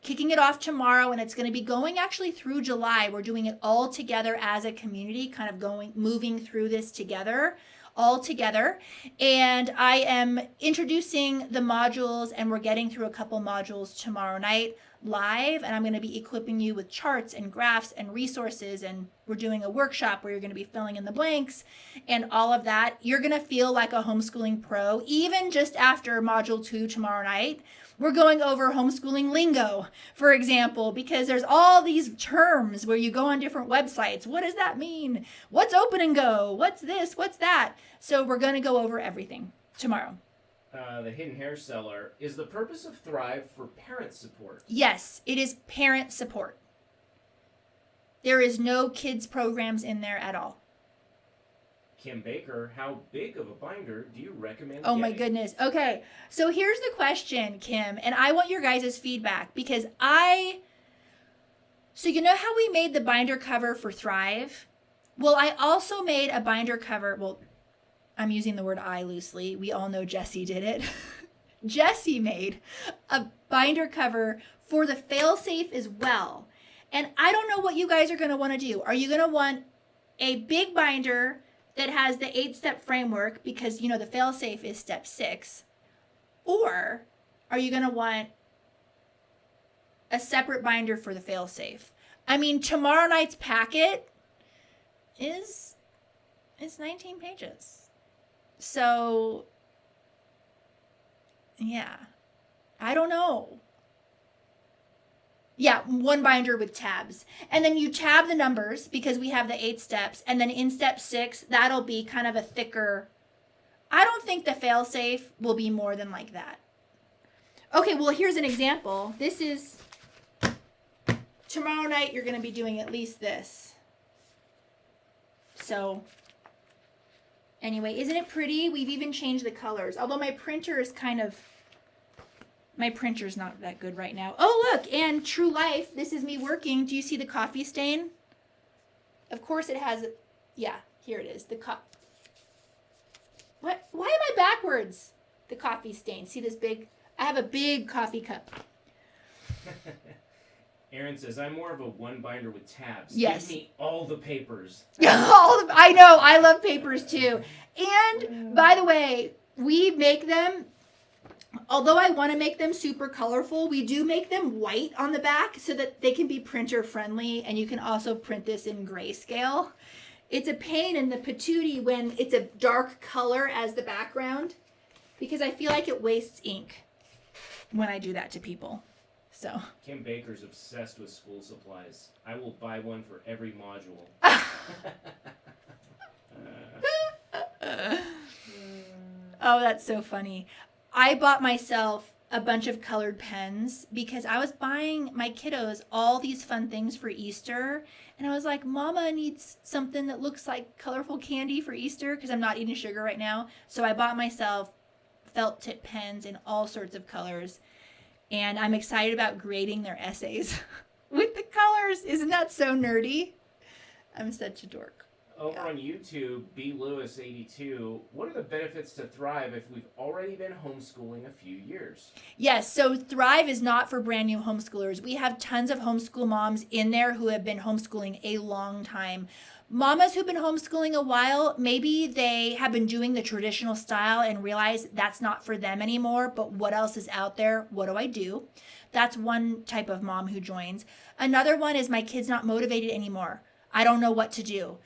kicking it off tomorrow, and it's going to be going actually through July. We're doing it all together as a community, kind of moving through this together, all together. And I am introducing the modules, and we're getting through a couple modules tomorrow night live, and I'm going to be equipping you with charts and graphs and resources, and we're doing a workshop where you're going to be filling in the blanks and all of that. You're going to feel like a homeschooling pro, even just after module 2 tomorrow night. We're going over homeschooling lingo, for example, because there's all these terms where you go on different websites. What does that mean? What's open and go? What's this? What's that? So we're going to go over everything tomorrow. The Hidden Hair Seller, is the purpose of Thrive for parent support? Yes, it is parent support. There is no kids programs in there at all. Kim Baker, how big of a binder do you recommend Oh my getting? goodness. Okay, so here's the question, Kim, and I want your guys' feedback because so you know how we made the binder cover for Thrive? Well, I also made a binder cover. Well, I'm using the word I loosely. We all know Jessie did it. Jessie made a binder cover for the fail-safe as well. And I don't know what you guys are going to want to do. Are you going to want a big binder that has the 8-step framework because, you know, the fail-safe is step 6? Or are you going to want a separate binder for the fail-safe? I mean, tomorrow night's packet it's 19 pages. So, yeah, I don't know. Yeah, one binder with tabs. And then you tab the numbers because we have the 8 steps. And then in step 6, that'll be kind of a thicker. I don't think the fail-safe will be more than like that. Okay, well, here's an example. This is, tomorrow night, you're going to be doing at least this. So, anyway, isn't it pretty? We've even changed the colors. Although my printer is kind of My printer's not that good right now. Oh, look, and True Life. This is me working. Do you see the coffee stain? Of course it has, yeah, here it is. What? Why am I backwards? The coffee stain. See this big, I have a big coffee cup. Aaron says, I'm more of a one binder with tabs. Yes. Give me all the papers. I know. I love papers too. And by the way, we make them, although I want to make them super colorful, we do make them white on the back so that they can be printer friendly. And you can also print this in grayscale. It's a pain in the patootie when it's a dark color as the background, because I feel like it wastes ink when I do that to people. So Kim Baker's obsessed with school supplies. I will buy one for every module. Oh, that's so funny. I bought myself a bunch of colored pens because I was buying my kiddos all these fun things for Easter. And I was like, Mama needs something that looks like colorful candy for Easter because I'm not eating sugar right now. So I bought myself felt tip pens in all sorts of colors. And I'm excited about grading their essays with the colors. Isn't that so nerdy? I'm such a dork. Over on YouTube, B. Lewis 82, what are the benefits to Thrive if we've already been homeschooling a few years? Yes, so Thrive is not for brand new homeschoolers. We have tons of homeschool moms in there who have been homeschooling a long time. Mamas who've been homeschooling a while, maybe they have been doing the traditional style and realize that's not for them anymore, but what else is out there? What do I do? That's one type of mom who joins. Another one is my kid's not motivated anymore. I don't know what to do.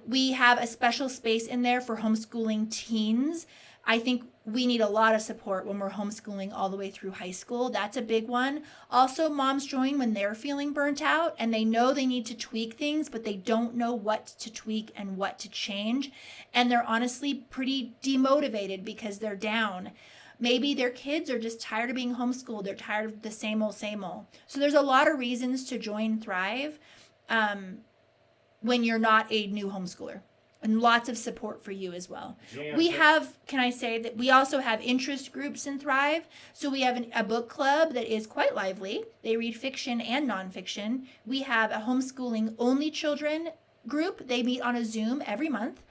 We have a special space in there for homeschooling teens. I think we need a lot of support when we're homeschooling all the way through high school. That's a big one. Also, moms join when they're feeling burnt out and they know they need to tweak things, but they don't know what to tweak and what to change. And they're honestly pretty demotivated because they're down. Maybe their kids are just tired of being homeschooled. They're tired of the same old, same old. So there's a lot of reasons to join Thrive when you're not a new homeschooler. And lots of support for you as well. Yeah, We have, can I say that we also have interest groups in Thrive. So we have a book club that is quite lively. They read fiction and nonfiction. We have a homeschooling only children group. They meet on a Zoom every month.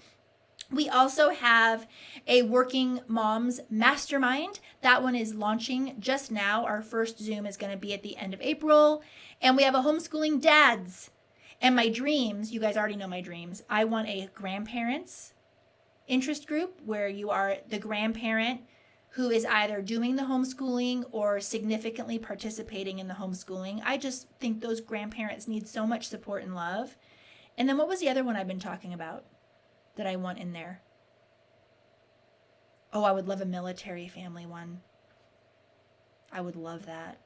We also have a working moms mastermind. That one is launching just now. Our first Zoom is going to be at the end of April. And we have a homeschooling dads. And my dreams, you guys already know my dreams. I want a grandparents interest group where you are the grandparent who is either doing the homeschooling or significantly participating in the homeschooling. I just think those grandparents need so much support and love. And then what was the other one I've been talking about that I want in there? Oh, I would love a military family one. I would love that.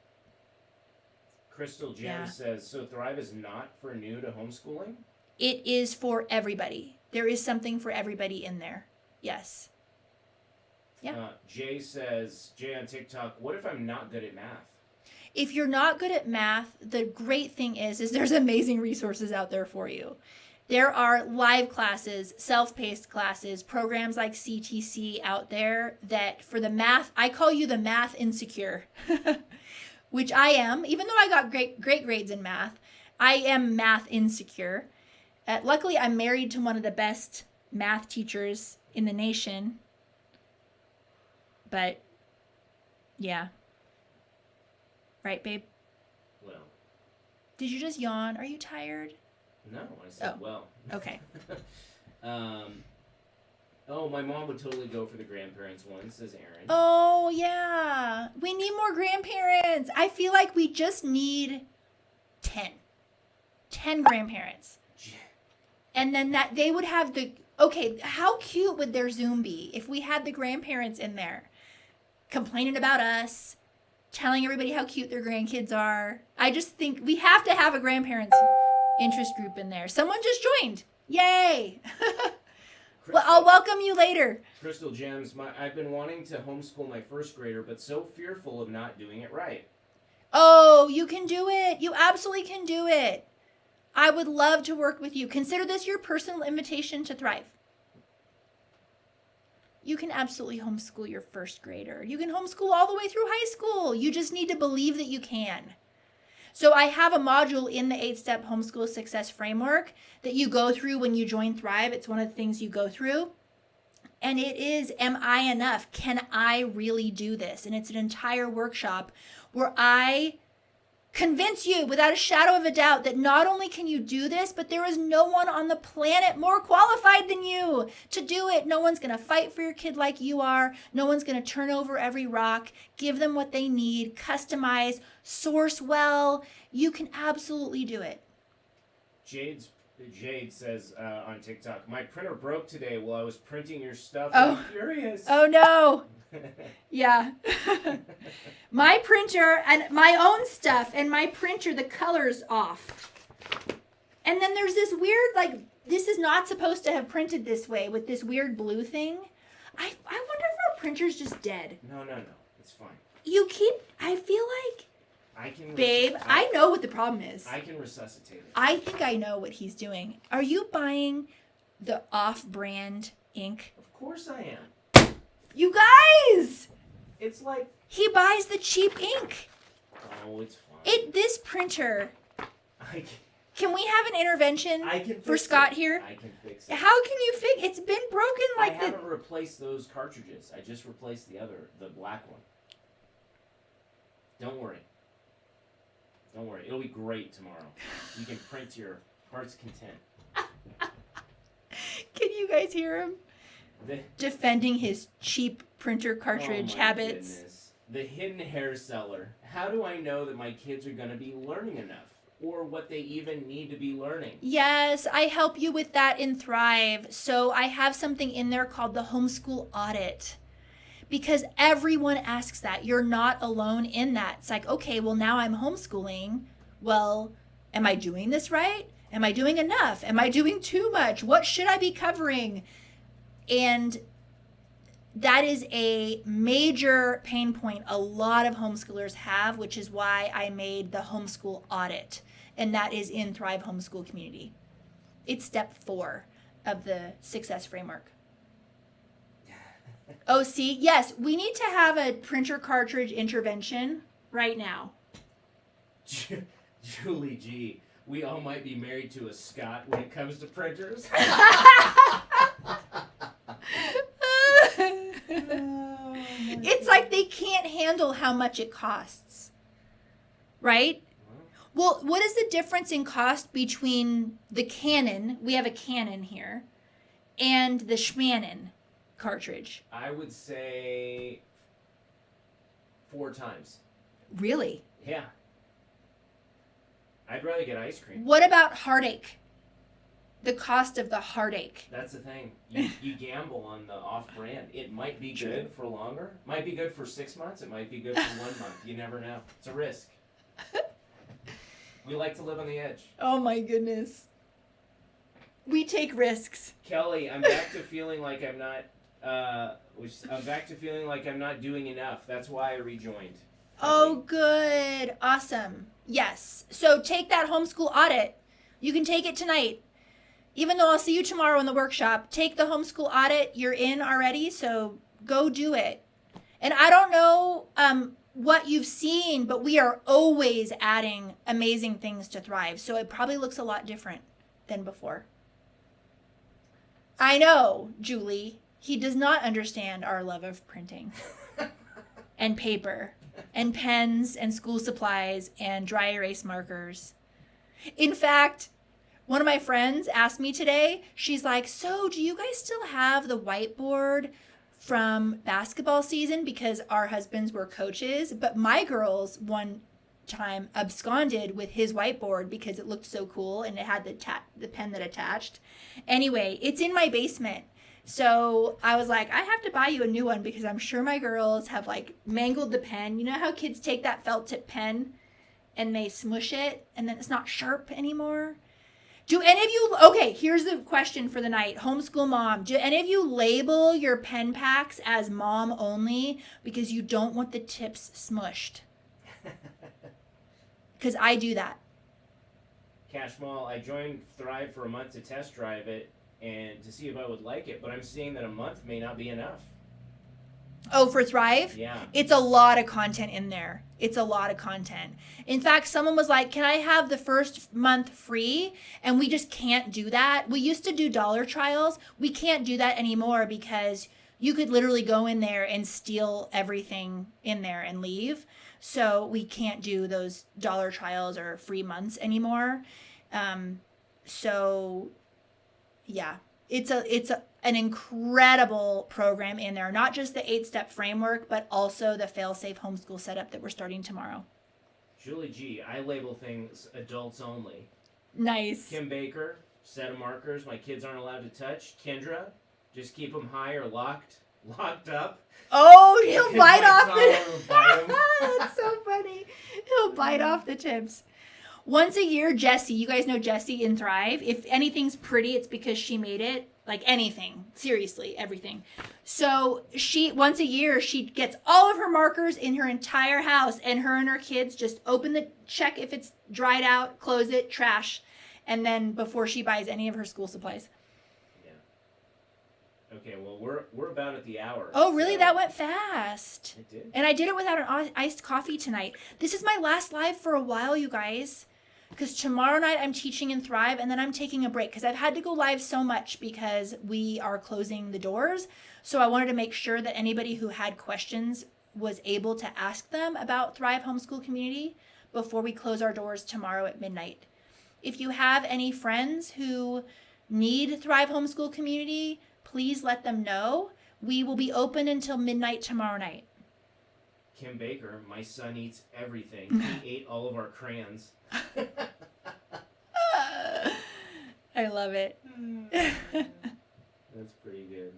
Crystal Gem Yeah. says, so Thrive is not for new to homeschooling? It is for everybody. There is something for everybody in there. Yes. Yeah. Jay says, Jay on TikTok, what if I'm not good at math? If you're not good at math, the great thing is there's amazing resources out there for you. There are live classes, self-paced classes, programs like CTC out there that for the math, I call you the math insecure. Which I am, even though I got great grades in math, I am math insecure. Luckily, I'm married to one of the best math teachers in the nation. But, yeah. Right, babe? Well. Did you just yawn? Are you tired? No, I said well. Okay. Oh, my mom would totally go for the grandparents one, says Aaron. Oh, yeah. We need more grandparents. I feel like we just need 10. 10 grandparents. And then that they would have the... Okay, how cute would their Zoom be if we had the grandparents in there complaining about us, telling everybody how cute their grandkids are? I just think we have to have a grandparents interest group in there. Someone just joined. Yay! Well, I'll welcome you later. Crystal Gems, I've been wanting to homeschool my first grader, but so fearful of not doing it right. Oh, you can do it. You absolutely can do it. I would love to work with you. Consider this your personal invitation to Thrive. You can absolutely homeschool your first grader. You can homeschool all the way through high school. You just need to believe that you can. So I have a module in the 8-step homeschool success framework that you go through when you join Thrive. It's one of the things you go through. And it is, am I enough? Can I really do this? And it's an entire workshop where I convince you without a shadow of a doubt that not only can you do this, but there is no one on the planet more qualified than you to do it. No one's going to fight for your kid like you are. No one's going to turn over every rock, give them what they need, customize, source well. You can absolutely do it. Jade says on TikTok, my printer broke today while I was printing your stuff. Oh. I'm furious. Oh no. Yeah. My printer and my own stuff and my printer, the color's off. And then there's this weird, like, this is not supposed to have printed this way with this weird blue thing. I wonder if our printer's just dead. No. It's fine. I feel like, Babe, I know what the problem is. I can resuscitate it. I think I know what he's doing. Are you buying the off-brand ink? Of course I am. You guys! It's like... He buys the cheap ink. Oh, it's fine. This printer... I Can we have an intervention for Scott here? I can fix it. How can you fix it? It's been broken like I haven't replaced those cartridges. I just replaced the black one. Don't worry. It'll be great tomorrow. You can print to your heart's content. Can you guys hear him? Defending his cheap printer cartridge habits. Goodness. The hidden hair seller. How do I know that my kids are going to be learning enough? Or what they even need to be learning? Yes, I help you with that in Thrive. So I have something in there called the Homeschool Audit. Because everyone asks that. You're not alone in that. It's like, okay, well, now I'm homeschooling. Well, am I doing this right? Am I doing enough? Am I doing too much? What should I be covering? And that is a major pain point a lot of homeschoolers have, which is why I made the Homeschool Audit. And that is in Thrive Homeschool Community. It's step 4 of the Success Framework. Oh, see, yes, we need to have a printer cartridge intervention right now. Julie G, we all might be married to a Scott when it comes to printers. It's like they can't handle how much it costs, right? Well, what is the difference in cost between the Canon, we have a Canon here, and the Schmanon cartridge? I would say 4 times. Really? Yeah. I'd rather get ice cream. What about heartache? The cost of the heartache. That's the thing. You gamble on the off-brand. It might be good for longer. Might be good for 6 months. It might be good for 1 month. You never know. It's a risk. We like to live on the edge. Oh my goodness. We take risks. Kelly, I'm back to feeling like I'm not. I'm back to feeling like I'm not doing enough. That's why I rejoined. Oh, good. Awesome. Yes. So take that homeschool audit. You can take it tonight. Even though I'll see you tomorrow in the workshop, take the homeschool audit. You're in already, so go do it. And I don't know what you've seen, but we are always adding amazing things to Thrive. So it probably looks a lot different than before. I know, Julie. He does not understand our love of printing and paper and pens and school supplies and dry erase markers. In fact, one of my friends asked me today, she's like, so do you guys still have the whiteboard from basketball season? Because our husbands were coaches, but my girls one time absconded with his whiteboard because it looked so cool and it had the pen that attached. Anyway, it's in my basement. So I was like, I have to buy you a new one because I'm sure my girls have like mangled the pen. You know how kids take that felt tip pen and they smush it and then it's not sharp anymore? Do any of you, okay, here's the question for the night. Homeschool mom, do any of you label your pen packs as mom only because you don't want the tips smushed? Because I do that. Cash Mall, I joined Thrive for a month to test drive it and to see if I would like it, but I'm seeing that a month may not be enough. Oh, for Thrive? Yeah. It's a lot of content in there. It's a lot of content. In fact, someone was like, can I have the first month free? And we just can't do that. We used to do dollar trials. We can't do that anymore because you could literally go in there and steal everything in there and leave. So we can't do those dollar trials or free months anymore. So yeah, it's an incredible program in there. Not just the 8-step framework, but also the fail-safe homeschool setup that we're starting tomorrow. Julie G, I label things adults only. Nice. Kim Baker, set of markers my kids aren't allowed to touch. Kendra, just keep them high or locked up. Oh, he'll bite off the... That's so funny. He'll bite off the tips. Once a year, Jessie, you guys know Jessie in Thrive. If anything's pretty, it's because she made it. Like anything, seriously, everything. So once a year, she gets all of her markers in her entire house, and her kids just check if it's dried out, close it, trash, and then before she buys any of her school supplies. Yeah. Okay, well, we're about at the hour. Oh, really? So That went fast. it did. And I did it without an iced coffee tonight. This is my last live for a while, you guys. Because tomorrow night I'm teaching in Thrive, and then I'm taking a break because I've had to go live so much because we are closing the doors. So I wanted to make sure that anybody who had questions was able to ask them about Thrive Homeschool Community before we close our doors tomorrow at midnight. If you have any friends who need Thrive Homeschool Community, please let them know. We will be open until midnight tomorrow night. Kim Baker, my son eats everything. He ate all of our crayons. I love it. That's pretty good.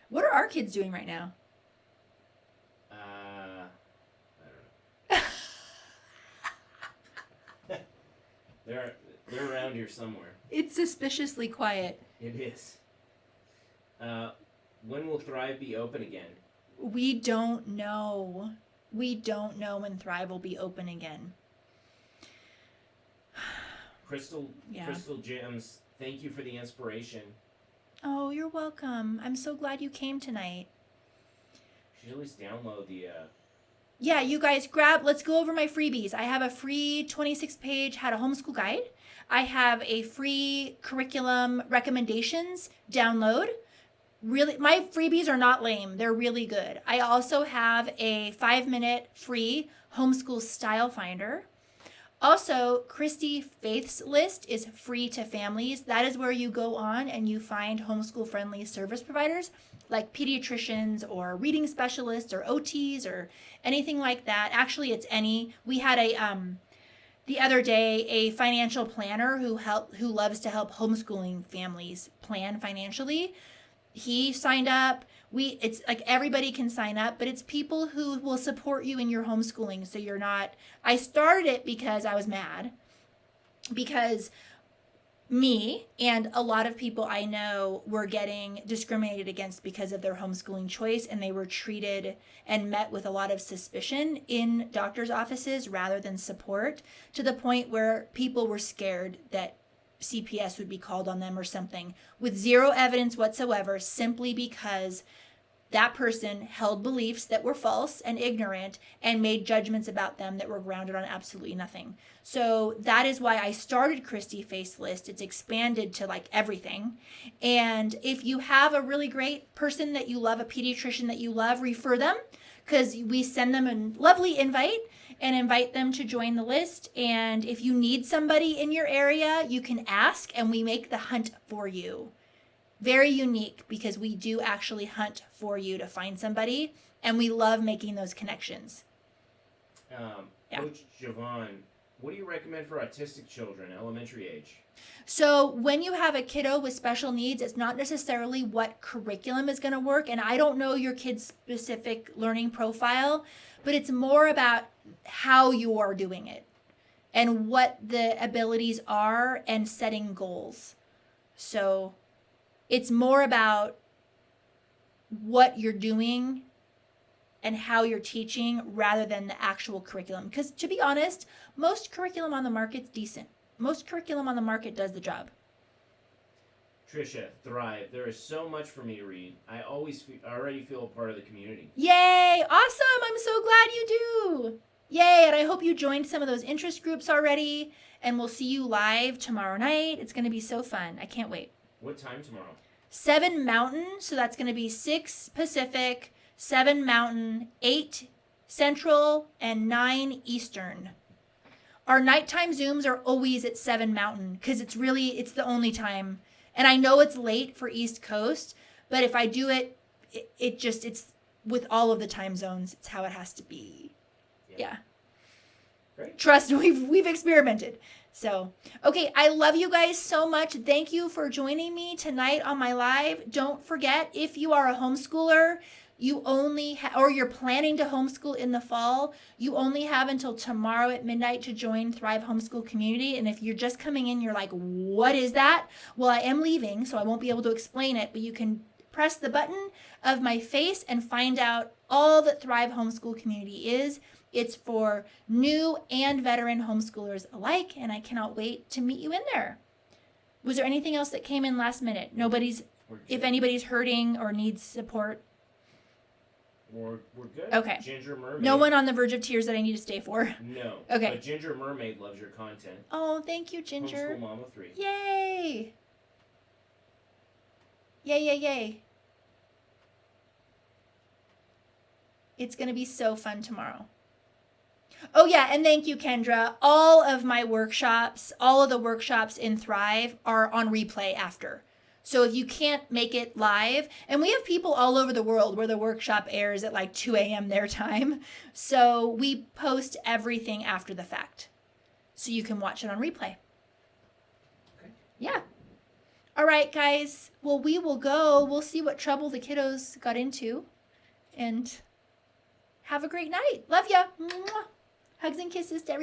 What are our kids doing right now? I don't know. They're around here somewhere. It's suspiciously quiet. It is. When will Thrive be open again? We don't know. We don't know when Thrive will be open again. Crystal Gems, thank you for the inspiration. Oh, you're welcome. I'm so glad you came tonight. You should at least download the... Yeah, you guys let's go over my freebies. I have a free 26-page How to Homeschool guide. I have a free curriculum recommendations download. Really, my freebies are not lame. They're really good. I also have a 5-minute free homeschool style finder. Also, Christy-Faith's list is free to families. That is where you go on and you find homeschool-friendly service providers like pediatricians or reading specialists or OTs or anything like that. Actually, it's any. We had the other day a financial planner who loves to help homeschooling families plan financially. He signed up. It's like everybody can sign up, but it's people who will support you in your homeschooling. So you're not, I started it because I was mad because me and a lot of people I know were getting discriminated against because of their homeschooling choice, and they were treated and met with a lot of suspicion in doctors' offices rather than support, to the point where people were scared that CPS would be called on them or something, with zero evidence whatsoever, simply because that person held beliefs that were false and ignorant and made judgments about them that were grounded on absolutely nothing. So that is why I started Christy-Faith's list. It's expanded to like everything. And if you have a really great person that you love, a pediatrician that you love, refer them, because we send them a lovely invite and invite them to join the list. And if you need somebody in your area, you can ask and we make the hunt for you. Very unique, because we do actually hunt for you to find somebody, and we love making those connections. Coach Javon, what do you recommend for autistic children, elementary age? So when you have a kiddo with special needs, it's not necessarily what curriculum is going to work, and I don't know your kid's specific learning profile, but it's more about how you are doing it and what the abilities are and setting goals. So it's more about what you're doing and how you're teaching rather than the actual curriculum. Because to be honest, most curriculum on the market's decent. Most curriculum on the market does the job. Trisha, Thrive. There is so much for me to read. I already feel a part of the community. Yay! Awesome! I'm so glad you do. Yay! And I hope you joined some of those interest groups already. And we'll see you live tomorrow night. It's going to be so fun. I can't wait. What time tomorrow? 7 Mountain. So that's going to be 6 Pacific, 7 Mountain, 8 Central, and 9 Eastern. Our nighttime Zooms are always at 7 Mountain because it's the only time. And I know it's late for East Coast, but if I do it's with all of the time zones. It's how it has to be. Yeah. Great. Trust, we've experimented. So, okay, I love you guys so much. Thank you for joining me tonight on my live. Don't forget, if you are a homeschooler, you only or you're planning to homeschool in the fall, you only have until tomorrow at midnight to join Thrive Homeschool Community. And if you're just coming in, you're like, what is that? Well, I am leaving, so I won't be able to explain it, but you can press the button of my face and find out all that Thrive Homeschool Community is. It's for new and veteran homeschoolers alike, and I cannot wait to meet you in there. Was there anything else that came in last minute? If anybody's hurting or needs support. We're good. Okay. Ginger Mermaid. No one on the verge of tears that I need to stay for. No. Okay. But Ginger Mermaid loves your content. Oh, thank you, Ginger. Homeschool Mama 3. Yay. Yay, yay, yay. It's going to be so fun tomorrow. Oh, yeah, and thank you, Kendra. All of the workshops in Thrive are on replay after. So if you can't make it live, and we have people all over the world where the workshop airs at like 2 a.m. their time. So we post everything after the fact. So you can watch it on replay. Okay. Yeah. All right, guys. Well, we will go. We'll see what trouble the kiddos got into. And have a great night. Love ya. Mwah. Hugs and kisses to everybody.